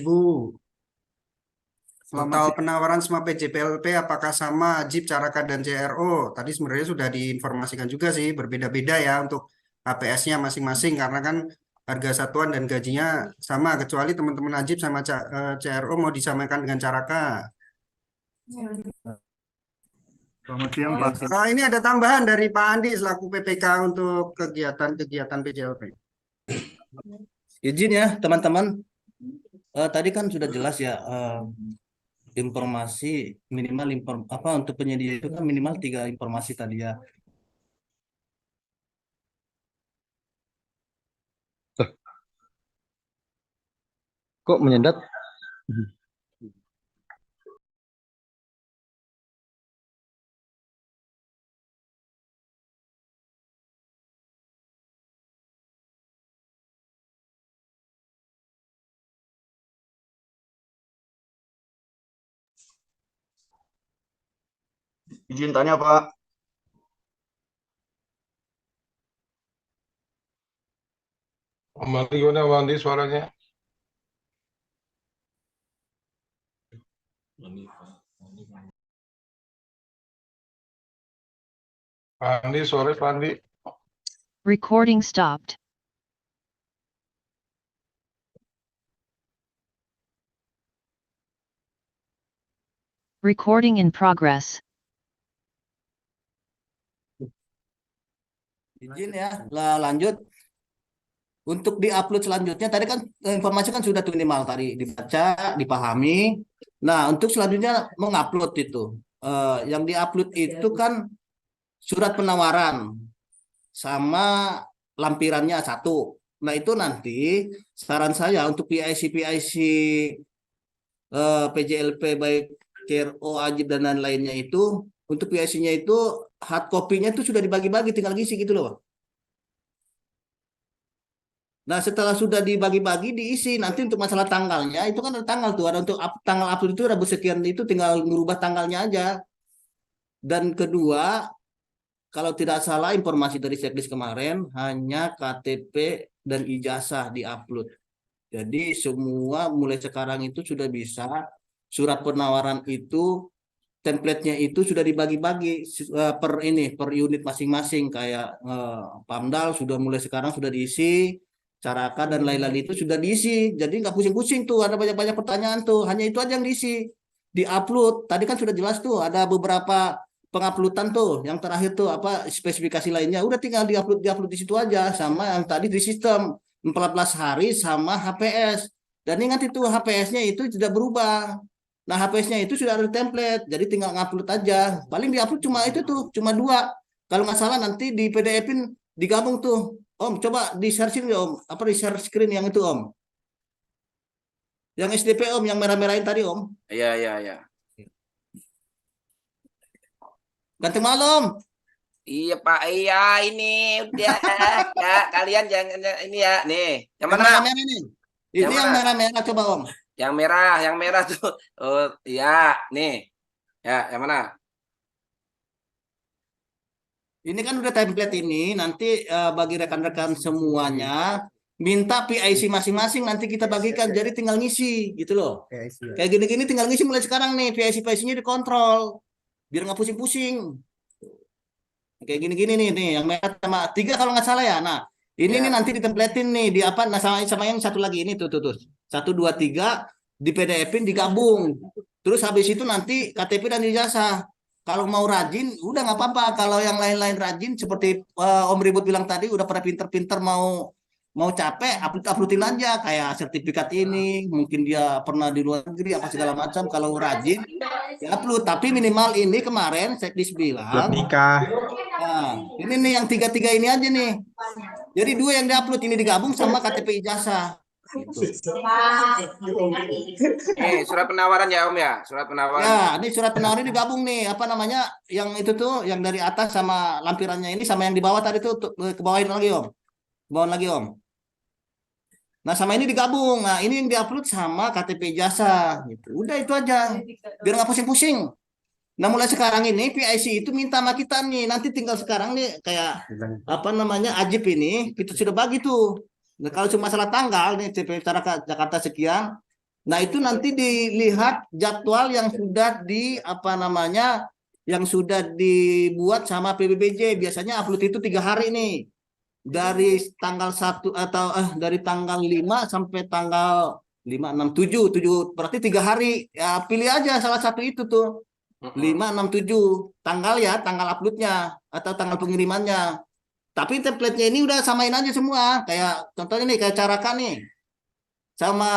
Total penawaran sama PJPLP apakah sama JIP, Caraka, dan CRO? Tadi sebenarnya sudah diinformasikan juga sih, berbeda-beda ya untuk HPS-nya masing-masing karena kan harga satuan dan gajinya sama kecuali teman-teman Ajib sama CRO mau disamakan dengan Caraka. Selamat siang Pak. Ini ada tambahan dari Pak Andi selaku PPK untuk kegiatan PJLP. Izin ya teman-teman, tadi kan sudah jelas ya informasi minimal untuk penyedia itu kan minimal 3 informasi tadi ya. Kok menyendat? Izin tanya Pak. Mari gimana Wandi suaranya? Andi, sore Pak Andi. Recording stopped. Recording in progress. Izin ya, lanjut. Untuk diupload selanjutnya, tadi kan informasi kan sudah minimal tadi dibaca, dipahami. Nah, untuk selanjutnya mengupload itu, yang diupload itu kan surat penawaran sama lampirannya 1. Nah, itu nanti saran saya untuk PIC PJLP baik CRO, Ajib dan lain-lainnya itu untuk PIC-nya itu hard copy-nya itu sudah dibagi-bagi, tinggal ngisi gitu loh. Nah, setelah sudah dibagi-bagi diisi nanti untuk masalah tanggalnya itu kan ada tanggal tuh, ada untuk tanggal upload itu ada bersekian, itu tinggal merubah tanggalnya aja. Dan kedua, kalau tidak salah informasi dari Sekdis kemarin hanya KTP dan ijazah diupload. Jadi semua mulai sekarang itu sudah bisa surat penawaran itu template-nya itu sudah dibagi-bagi per unit masing-masing kayak Pamdal sudah mulai sekarang sudah diisi, Caraka dan lain-lain itu sudah diisi. Jadi nggak pusing-pusing tuh, ada banyak-banyak pertanyaan tuh, hanya itu aja yang diisi, diupload. Tadi kan sudah jelas tuh, ada beberapa penguploadan tuh, yang terakhir tuh apa spesifikasi lainnya, udah tinggal diupload di situ aja, sama yang tadi di sistem 14 hari sama HPS. Dan ingat itu HPS-nya itu tidak berubah. Nah HPS-nya itu sudah ada template, jadi tinggal ngupload aja. Paling diupload cuma itu tuh, cuma 2. Kalau nggak salah nanti di PDF-in digabung tuh. Om, coba di share screen Om. Apa di share screen yang itu Om? Yang SDP Om, yang merah-merahin tadi Om. Iya. Ganteng malam. Iya Pak, iya ini udah. Ya, kalian jangan ini ya. Nih, yang mana? Merah-merah ini. Ini yang merah-merah coba Om. Yang merah tuh. Oh, iya, nih. Ya, yang mana? Ini kan udah template ini, nanti bagi rekan-rekan semuanya minta PIC masing-masing nanti kita bagikan, jadi tinggal ngisi gitu loh. Kayak gini-gini tinggal ngisi mulai sekarang nih, PIC-nya dikontrol biar nggak pusing-pusing. Kayak gini-gini nih yang merah sama 3 kalau nggak salah ya. Nah ini nih nanti ditempletin nih di apa? Nah sama yang satu lagi ini tuh 1, 2, 3 di PDF-in digabung. Terus habis itu nanti KTP dan ijazah. Kalau mau rajin, udah nggak apa-apa. Kalau yang lain-lain rajin, seperti Om Ribut bilang tadi, udah pada pinter-pinter mau capek, uploadin aja kayak sertifikat ini. Mungkin dia pernah di luar negeri apa segala macam. Kalau rajin, ya upload. Tapi minimal ini kemarin Sekdis bilang. Nikah. Nah, ini nih yang 3 ini aja nih. Jadi 2 yang diupload ini digabung sama KTP ijazah. Gitu. Surat penawaran ya Om ya, surat penawaran. Ya, ini surat penawaran digabung nih, apa namanya, yang itu tuh, yang dari atas sama lampirannya ini sama yang di bawah tadi tuh, ke bawahin lagi Om, ke bawah lagi Om. Nah sama ini digabung, nah ini yang diupload sama KTP ijazah, gitu. Udah itu aja, biar nggak pusing-pusing. Nah mulai sekarang ini PIC itu minta sama kita nih, nanti tinggal sekarang nih kayak apa namanya Ajib ini kita sudah bagi tuh. Nah, kalau cuma masalah tanggal nih TP Jakarta sekian, nah itu nanti dilihat jadwal yang sudah di apa namanya yang sudah dibuat sama PBBJ. Biasanya upload itu 3 hari nih dari tanggal 1 atau dari tanggal 5 sampai tanggal 5, 6, 7, 7 berarti 3 hari ya pilih aja salah satu itu tuh. 5, 6, 7 tanggal ya, tanggal uploadnya atau tanggal pengirimannya. Tapi template-nya ini udah samain aja semua. Kayak contohnya nih, kayak Caraka nih. Sama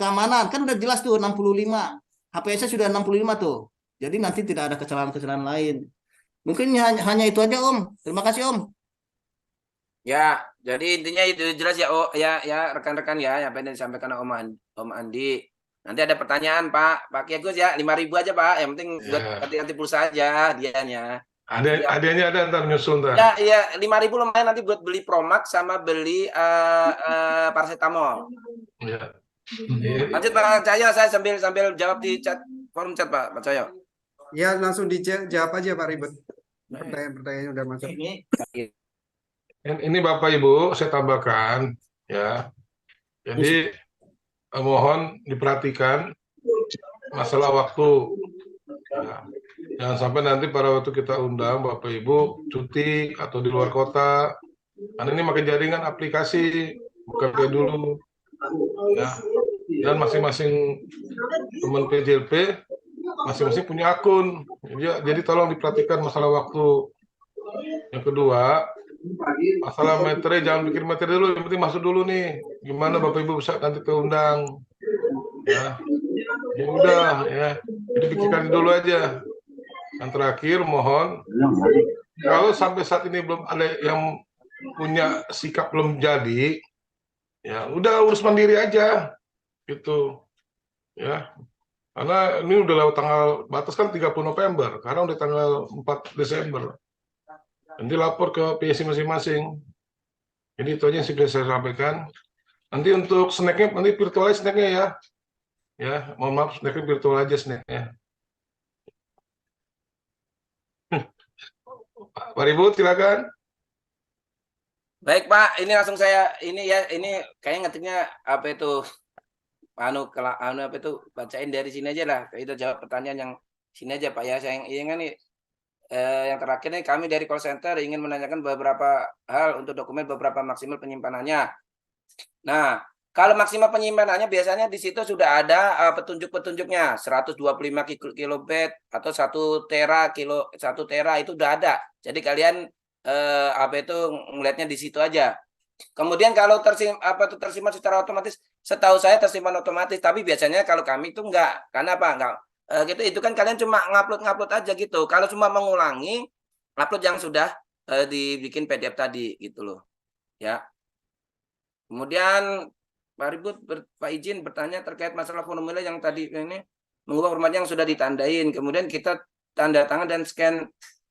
keamanan, kan udah jelas tuh 65. HPS-nya sudah 65 tuh. Jadi nanti tidak ada kesalahan-kesalahan lain. Mungkin hanya itu aja Om. Terima kasih Om. Ya, jadi intinya itu jelas ya, oh ya rekan-rekan ya, apa yang disampaikan Om Andi. Nanti ada pertanyaan Pak Kiagus ya, 5.000 aja Pak. Yang penting buat ganti pulsa aja dianya. Hadiahnya ada ntar nyusul ntar. Ya, iya 5.000 lumayan nanti buat beli Promax sama beli paracetamol. Ya. Lanjut Pak Cahyo, saya sambil jawab di forum chat Pak Cahyo. Ya langsung dijawab aja Pak Ribet. Pertanyaan udah masuk. Ini Bapak Ibu saya tambahkan ya. Jadi mohon diperhatikan masalah waktu. Ya. Jangan sampai nanti pada waktu kita undang Bapak Ibu cuti atau di luar kota. Karena ini makin jaringan aplikasi, bukan kayak dulu. Ya. Dan masing-masing teman PJLP masing-masing punya akun. Jadi tolong diperhatikan masalah waktu. Yang kedua, masalah materi jangan bikin materi dulu, yang penting masuk dulu nih. Gimana Bapak Ibu bisa nanti keundang? Ya. Ya udah ya. Jadi pikirkan dulu aja. Yang terakhir mohon kalau sampai saat ini belum ada yang punya sikap belum jadi, ya udah urus mandiri aja gitu. Ya. Karena ini udah lewat tanggal batas kan 30 November, karena udah tanggal 4 Desember. Nanti lapor ke PIC masing-masing. Jadi itu aja yang sudah saya sampaikan. Nanti untuk snacknya, nanti virtual aja snacknya ya. Ya, mohon maaf snacknya virtual aja snacknya. Pak Ribut, silakan. Baik Pak, ini langsung saya ini kayaknya ngetiknya apa itu apa itu bacain dari sini aja lah. Itu jawab pertanyaan yang sini aja Pak ya. Saya ingin nih yang terakhir nih kami dari call center ingin menanyakan beberapa hal untuk dokumen beberapa maksimal penyimpanannya. Nah, kalau maksimal penyimpanannya biasanya di situ sudah ada petunjuk-petunjuknya 125 kilobit atau 1 tera itu udah ada. Jadi kalian apa itu melihatnya di situ aja. Kemudian kalau tersimpan secara otomatis, setahu saya tersimpan otomatis, tapi biasanya kalau kami itu enggak. Karena apa? Enggak. Gitu itu kan kalian cuma ngupload aja gitu. Kalau cuma mengulangi upload yang sudah dibikin PDF tadi gitu loh. Ya. Kemudian Pak Ribut, Pak izin bertanya terkait masalah formulir yang tadi ini mengubah formatnya yang sudah ditandain. Kemudian kita tanda tangan dan scan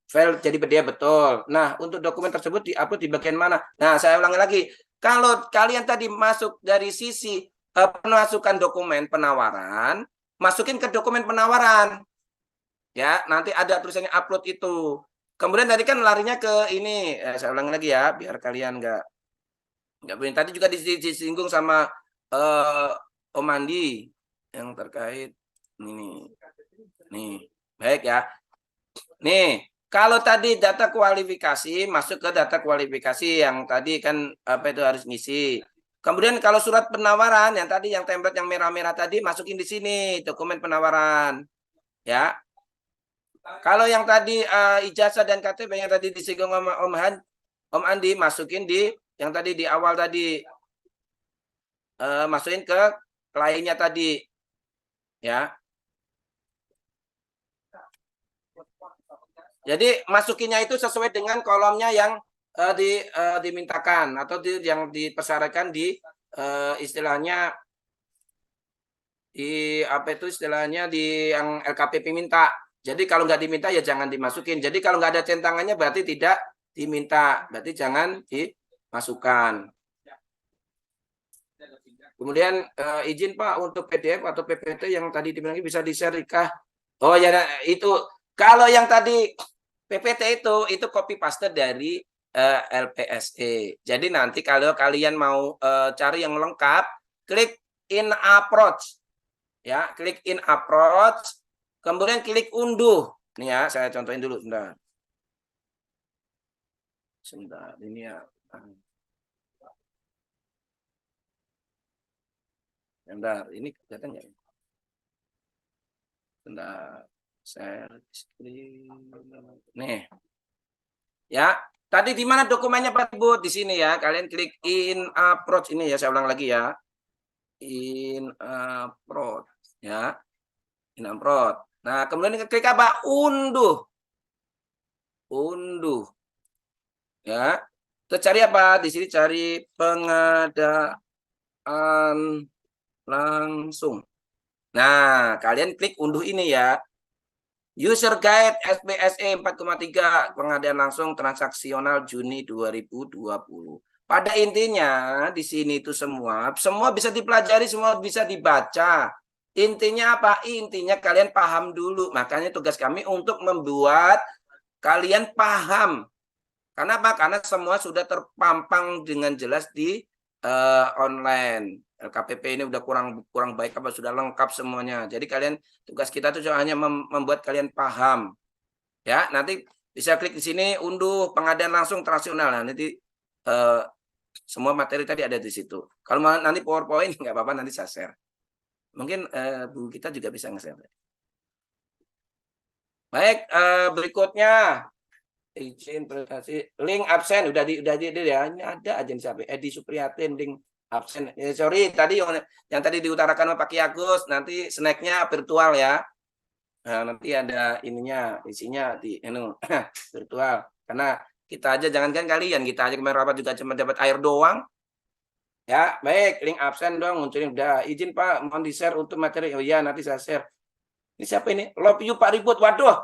file jadi PDF betul. Nah, untuk dokumen tersebut diupload di bagian mana? Nah, saya ulangi lagi. Kalau kalian tadi masuk dari sisi pemasukan dokumen penawaran, masukin ke dokumen penawaran. Ya, nanti ada tulisannya upload itu. Kemudian tadi kan larinya ke ini. Saya ulangi lagi ya, biar kalian nggak boleh. Tadi juga disinggung sama Om Andi yang terkait ini. Nih, baik ya. Nih, kalau tadi data kualifikasi masuk ke data kualifikasi yang tadi kan apa itu harus ngisi. Kemudian kalau surat penawaran yang tadi yang template yang merah-merah tadi masukin di sini dokumen penawaran. Ya. Kalau yang tadi ijazah dan KTP yang tadi disinggung sama Om Andi masukin di yang tadi di awal tadi masukin ke kliennya tadi. Ya. Jadi masukinnya itu sesuai dengan kolomnya yang dimintakan atau yang dipersyaratkan di istilahnya di apa itu istilahnya di yang LKPP minta. Jadi kalau nggak diminta ya jangan dimasukin. Jadi kalau nggak ada centangannya berarti tidak diminta, berarti jangan dimasukkan. Kemudian izin Pak untuk PDF atau PPT yang tadi dibilang bisa di-share kah? Oh ya itu Kalau yang tadi PPT itu copy paste dari LPSE. Jadi nanti kalau kalian mau cari yang lengkap, klik in approach. Ya, klik in approach, kemudian klik unduh. Nih ya, saya contohin dulu sebentar. Sebentar, ini ya. Sebentar, ini kelihatan nggak? Sebentar, share screen. Nih, ya. Tadi di mana dokumennya Pak Ibu? Di sini ya. Kalian klik in approach ini ya. Saya ulang lagi ya. In approach, ya. In approach. Nah, kemudian klik apa? Unduh. Unduh. Ya. Terus cari apa? Di sini cari pengadaan langsung. Nah, kalian klik unduh ini ya. User Guide SPSE 4,3 pengadaan langsung transaksional Juni 2020. Pada intinya di sini itu semua bisa dipelajari, semua bisa dibaca. Intinya apa? Intinya kalian paham dulu. Makanya tugas kami untuk membuat kalian paham. Karena apa? Karena semua sudah terpampang dengan jelas di online. LKPP ini udah kurang baik apa sudah lengkap semuanya. Jadi kalian tugas kita tuh hanya membuat kalian paham. Ya, nanti bisa klik di sini unduh pengadaan langsung transaksional. Nah, nanti semua materi tadi ada di situ. Kalau nanti PowerPoint nggak apa-apa, nanti saya share. Mungkin Bu kita juga bisa nge-share. Baik, berikutnya izin presentasi link absen udah di ya. Ini ada aja siapa? Edi Supriyatin link absen. Sorry tadi yang tadi diutarakan sama Pak Ki Agus, nanti snacknya virtual ya. Nah, nanti ada ininya, isinya di virtual. Karena kita aja jangankan kalian, kita aja kemarin rapat juga cuma dapat air doang. Ya, baik, link absen dong munculin udah. Izin Pak, mohon di-share untuk materi. Oh iya, nanti saya share. Ini siapa ini? Love you Pak Ribut. Waduh.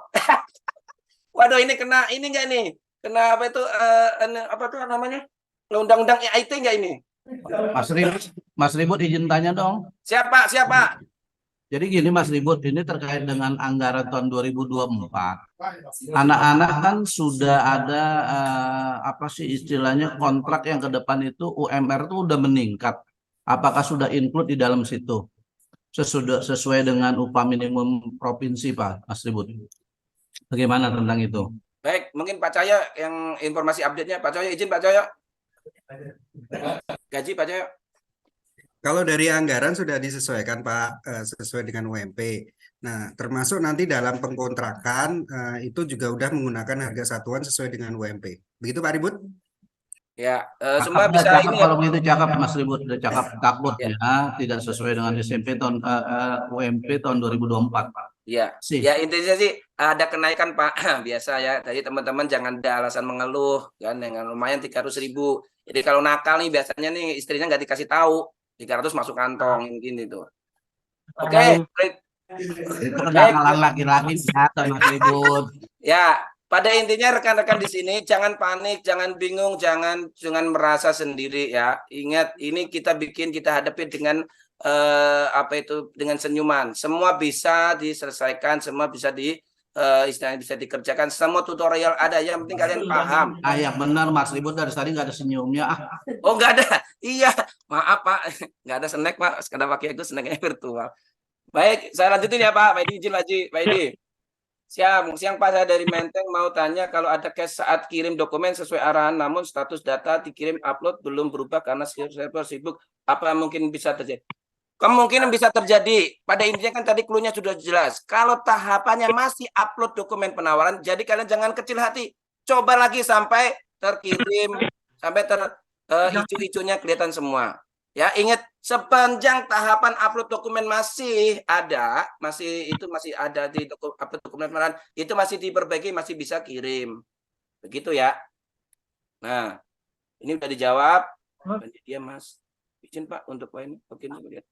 Waduh, ini kena ini enggak nih? Kena apa itu apa tuh namanya? Undang-undang IT enggak ini? Mas Ribut izin tanya dong. Siapa? Jadi gini Mas Ribut, ini terkait dengan anggaran tahun 2024. Anak-anak kan sudah ada apa sih istilahnya kontrak yang ke depan itu UMR itu udah meningkat. Apakah sudah include di dalam situ? Sesuai dengan upah minimum provinsi Pak Mas Ribut. Bagaimana tentang itu? Baik, mungkin Pak Cahyo yang informasi update-nya. Pak Cahyo, izin Pak Cahyo. Gaji Pak Cahyo. Kalau dari anggaran sudah disesuaikan Pak, sesuai dengan UMP. Nah, termasuk nanti dalam pengkontrakan itu juga udah menggunakan harga satuan sesuai dengan UMP. Begitu Pak Ribut? Ya, semua bisa cakap, ini. Kalau begitu cakap Mas Ribut, udah cakap takut ya. Tidak sesuai dengan SMP tahun UMP tahun 2024. Ya, ya intinya sih ada kenaikan Pak. Biasa ya. Tadi teman-teman jangan ada alasan mengeluh kan dengan lumayan 300.000. Jadi kalau nakal nih biasanya nih istrinya nggak dikasih tahu. 300 masuk kantong mungkin itu. Oke. Kenakalan laki-laki biasa Mas Ribut. Ya, pada intinya rekan-rekan di sini jangan panik, jangan bingung, jangan merasa sendiri ya. Ingat ini kita hadapi dengan apa itu dengan senyuman. Semua bisa diselesaikan, semua bisa istilahnya bisa dikerjakan. Semua tutorial ada, yang penting kalian paham. Yang benar Mas Ribut dari tadi nggak ada senyumnya. Oh nggak ada, iya maaf Pak, nggak ada snack Pak. Sekarang pakai itu snacknya virtual. Baik, saya lanjutin ya Pak. Pak Edi, izin Pak Edi. Siang Pak, saya dari Menteng mau tanya kalau ada cash saat kirim dokumen sesuai arahan, namun status data dikirim upload belum berubah karena server sibuk. Apa mungkin bisa terjadi? Kemungkinan bisa terjadi. Pada intinya kan tadi clue-nya sudah jelas. Kalau tahapannya masih upload dokumen penawaran, jadi kalian jangan kecil hati. Coba lagi sampai terkirim, sampai hijau-hijaunya kelihatan semua. Ya, ingat sepanjang tahapan upload dokumen masih ada di upload dokumen penawaran, itu masih diperbaiki, masih bisa kirim. Begitu ya. Nah, ini udah dijawab. Penyedia Mas. Izin Pak untuk poin ini. Oke, lihat.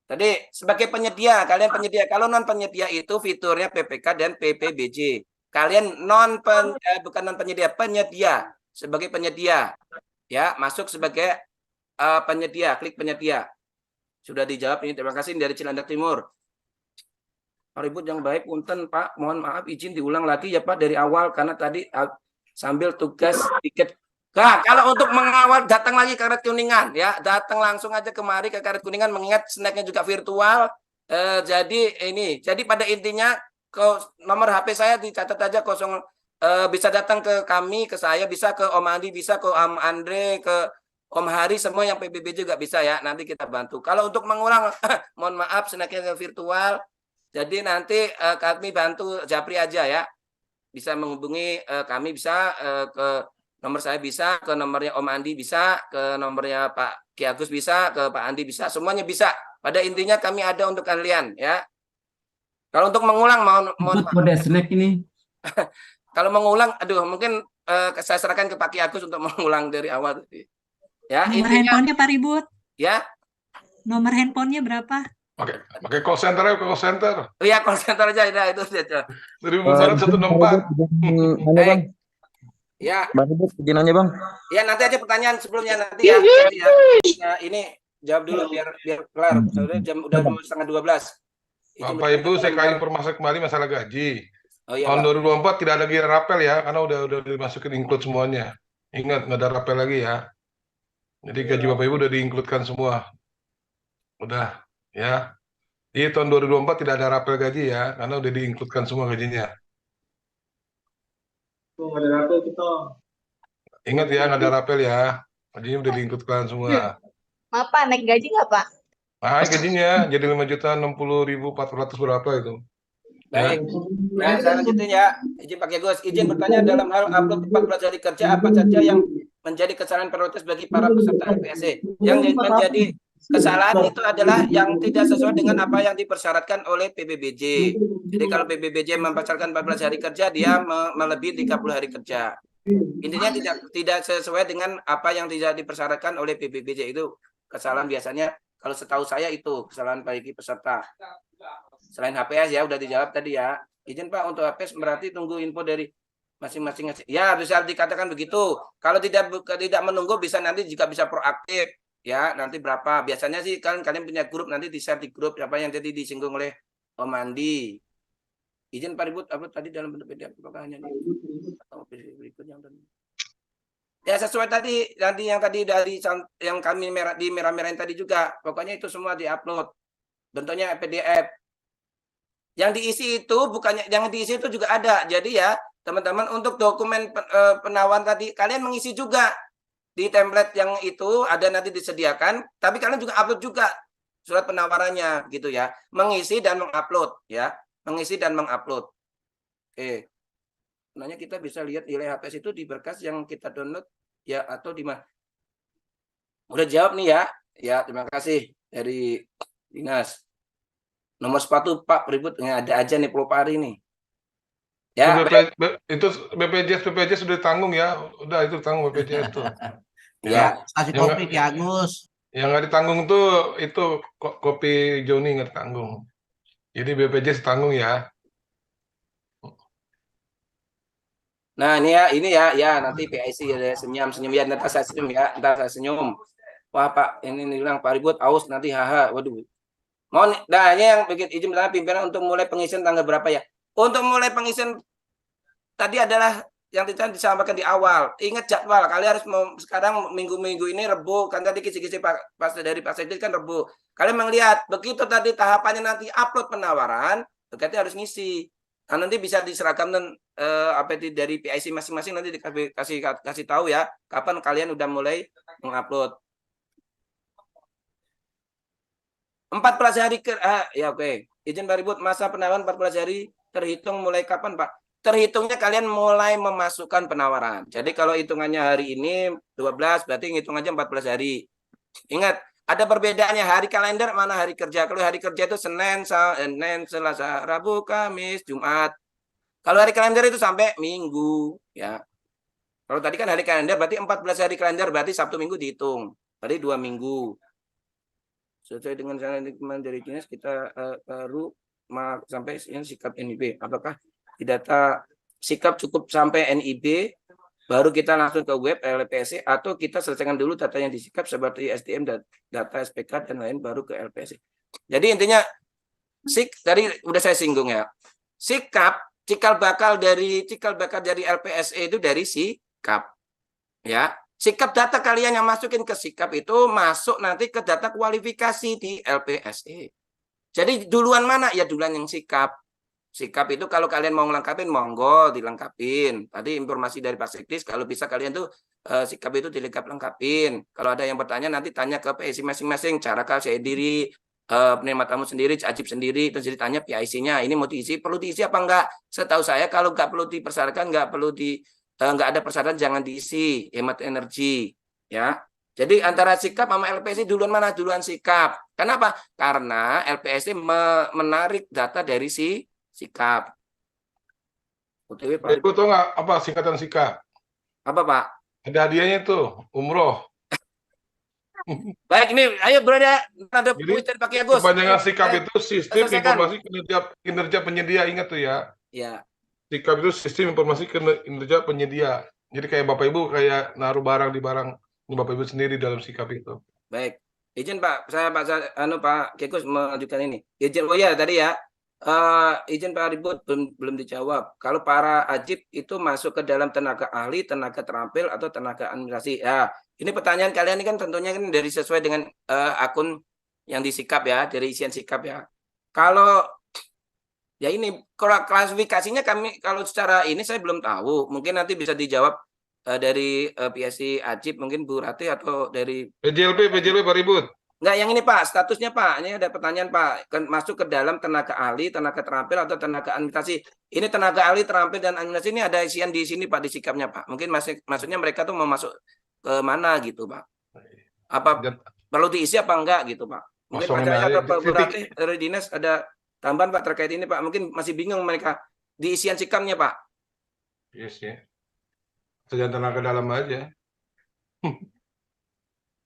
Tadi sebagai penyedia, kalian penyedia. Kalau non penyedia itu fiturnya PPK dan PPBJ. Kalian bukan non penyedia, penyedia. Sebagai penyedia. Ya, masuk sebagai penyedia, klik penyedia. Sudah dijawab ini, terima kasih dari Cilandak Timur. Pak Ribut yang baik, punten Pak, mohon maaf izin diulang lagi ya Pak dari awal karena tadi sambil tugas tiket. Nah, kalau untuk mengawal datang lagi ke Karet Kuningan ya, datang langsung aja kemari ke Karet Kuningan, mengingat snacknya juga virtual. Jadi pada intinya nomor HP saya dicatat aja bisa datang ke kami, ke saya, bisa ke Om Andi, bisa ke Om Andre, ke Om Hari, semua yang PBB juga bisa ya. Nanti kita bantu. Kalau untuk mengulang, mohon maaf, snacknya virtual. Jadi nanti kami bantu Japri aja ya. Bisa menghubungi kami, bisa ke nomor saya, bisa ke nomornya Om Andi, bisa ke nomornya Pak Ki Agus, bisa ke Pak Andi, bisa, semuanya bisa. Pada intinya kami ada untuk kalian ya. Kalau untuk mengulang mohon Kode snack ini. kalau mengulang, aduh mungkin saya serahkan ke Pak Ki Agus untuk mengulang dari awal. Ya, Nomor intinya handphonenya Pak Ribut. ya. Nomor handphonenya berapa? Pakai call center ya, call center. Iya, call center aja itu saja. 1414. Baik. Ya. Bang Ribut, izin nanya Bang. Ya, nanti aja pertanyaan sebelumnya nanti ya. Ya, ini jawab dulu biar kelar. Udah 11:30. Bapak Ibu, saya kasih informasi kembali masalah gaji. Oh iya, Tahun Pak. 2024 tidak ada lagi rapel ya, karena udah dimasukin include semuanya. Ingat, nggak ada rapel lagi ya. Jadi gaji Bapak Ibu udah di-include-kan semua. Udah, ya. Di tahun 2024 tidak ada rapel gaji ya, karena udah di-include-kan semua gajinya. Nggak ada rapel kita. Ingat ya, nggak ada rapel ya. Gajinya udah di-include-kan semua. Maaf Pak, naik gaji nggak Pak? Nah, gajinya jadi 5.060.400 berapa itu. Baik. Nah, saya lanjutin ya. Izin Pak Gus, izin bertanya dalam hal upload 14 hari kerja apa saja yang menjadi kesalahan prioritas bagi para peserta LPSC. Yang menjadi kesalahan itu adalah yang tidak sesuai dengan apa yang dipersyaratkan oleh PBBJ. Jadi kalau PBBJ mempersyaratkan 14 hari kerja, dia melebihi 30 hari kerja. Intinya tidak sesuai dengan apa yang tidak dipersyaratkan oleh PBBJ, itu kesalahan biasanya. Kalau setahu saya itu kesalahan bagi peserta. Selain HPS ya udah dijawab tadi ya. Izin Pak, untuk HPS berarti tunggu info dari masing-masing. Ya bisa dikatakan begitu. Kalau tidak menunggu bisa nanti juga bisa proaktif. Ya nanti berapa. Biasanya sih kalian punya grup, nanti di-share di grup apa yang tadi disinggung oleh Om Andi. Izin Pak Ribut upload tadi dalam bentuk PDF apakah hanya atau berikutnya. Ya sesuai tadi yang tadi dari yang kami merah-merahin tadi juga. Pokoknya itu semua diupload. Bentuknya PDF. Yang diisi itu bukannya yang diisi itu juga ada. Jadi ya, teman-teman untuk dokumen penawaran tadi kalian mengisi juga di template yang itu ada nanti disediakan, tapi kalian juga upload juga surat penawarannya gitu ya. Mengisi dan mengupload ya. Mengisi dan mengupload. Oke. Sebenarnya kita bisa lihat nilai HPS itu di berkas yang kita download ya atau di mana. Udah jawab nih ya. Ya, terima kasih dari Dinas. Nomor sepatu Pak Ribut ada aja nih Pelopari nih. Ya, itu BPJS sudah ditanggung ya. Udah itu tanggung BPJS tuh. Ya, kasih kopi Ki Agus. Yang nggak ditanggung tuh itu kopi Joni nggak ditanggung. Jadi BPJS tanggung ya. Nah ini ya nanti PIC ada senyum ya, nanti saya senyum ya, ntar saya senyum. Wah Pak, ini bilang Pak Ribut aus nanti haha, waduh. Nah ini yang bikin izin bertanya pimpinan untuk mulai pengisian tanggal berapa ya? Untuk mulai pengisian tadi adalah yang disampaikan di awal. Ingat jadwal, kalian harus sekarang minggu-minggu ini Rebu, kan tadi kisi-kisi dari Pak Sekdes kan Rebu. Kalian melihat begitu tadi tahapannya nanti upload penawaran, berarti harus ngisi. Nah, nanti bisa diserahkan dari PIC masing-masing, nanti kasih tahu ya kapan kalian udah mulai mengupload. 14 hari ya oke. Izin Pak Ribut, masa penawaran 14 hari terhitung mulai kapan Pak? Terhitungnya kalian mulai memasukkan penawaran. Jadi kalau hitungannya hari ini 12 berarti hitung aja 14 hari. Ingat, ada perbedaannya hari kalender mana hari kerja. Kalau hari kerja itu Senin, Selasa, Rabu, Kamis, Jumat. Kalau hari kalender itu sampai Minggu, ya. Kalau tadi kan hari kalender berarti 14 hari kalender berarti Sabtu Minggu dihitung. Berarti 2 minggu. Sesuai dengan dari dinas kita baru sampai sikap NIB. Apakah di data sikap cukup sampai NIB baru kita langsung ke web LPSC atau kita selesaikan dulu data yang disikap seperti SDM, data SPK dan lain baru ke LPSC. Jadi intinya tadi udah saya singgung ya. Cikal bakal dari LPSE itu dari sikap. Ya. Sikap data kalian yang masukin ke sikap itu masuk nanti ke data kualifikasi di LPSE. Jadi duluan mana? Ya duluan yang sikap. Sikap itu kalau kalian mau ngelengkapin, monggo dilengkapin. Tadi informasi dari Pak Sekdis, kalau bisa kalian tuh sikap itu dilengkapin. Kalau ada yang bertanya nanti tanya ke PIC masing-masing. Cara kalau saya diri, penerima tamu sendiri, Ajib sendiri, terus ditanya PIC-nya. Ini mau diisi, perlu diisi apa enggak? Setahu saya kalau nggak perlu dipersyaratkan, nggak ada persyaratan jangan diisi, hemat energi, ya. Jadi antara sikap sama LPSI duluan mana? Duluan sikap. Kenapa? Karena LPSI menarik data dari sikap. OTW, Pak. Ibu tahu nggak apa singkatan sikap? Apa, Pak? Ada hadiahnya tuh, umroh. Baik, ini ayo bro ada Jadi, kuis dari Pak Ki Agus. kepanjangan sikap itu sistem selesaikan. informasi kinerja penyedia, ingat tuh ya. Ya, Sikap itu sistem informasi kinerja penyedia. Jadi kayak Bapak Ibu kayak naruh barang di Bapak Ibu sendiri dalam sikap itu. baik. Izin Pak, Pak Kekus melanjutkan ini. Izin, oh ya tadi ya. Izin Pak Ribut belum dijawab. Kalau para Ajib itu masuk ke dalam tenaga ahli, tenaga terampil atau tenaga administrasi. Ya, ini pertanyaan kalian ini kan tentunya kan dari sesuai dengan akun yang disikap ya, dari isian sikap ya. Kalau ya ini klasifikasinya kami kalau secara ini saya belum tahu. Mungkin nanti bisa dijawab dari PSI Ajib, mungkin Bu Rati atau dari PJLP Pak Ribut. Enggak, yang ini Pak, statusnya Pak. Ini ada pertanyaan Pak. Masuk ke dalam tenaga ahli, tenaga terampil atau tenaga administrasi. Ini tenaga ahli, terampil dan administrasi ini ada isian di sini Pak, di sikapnya Pak. Mungkin maksudnya mereka tuh mau masuk ke mana gitu Pak. Apa perlu diisi apa enggak gitu Pak. Mungkin Pak Cahyo atau Pak Burati dari dinas ada tambahan Pak terkait ini Pak. Mungkin masih bingung mereka di isian sikapnya Pak. Yes ya. Saja tenaga dalam aja.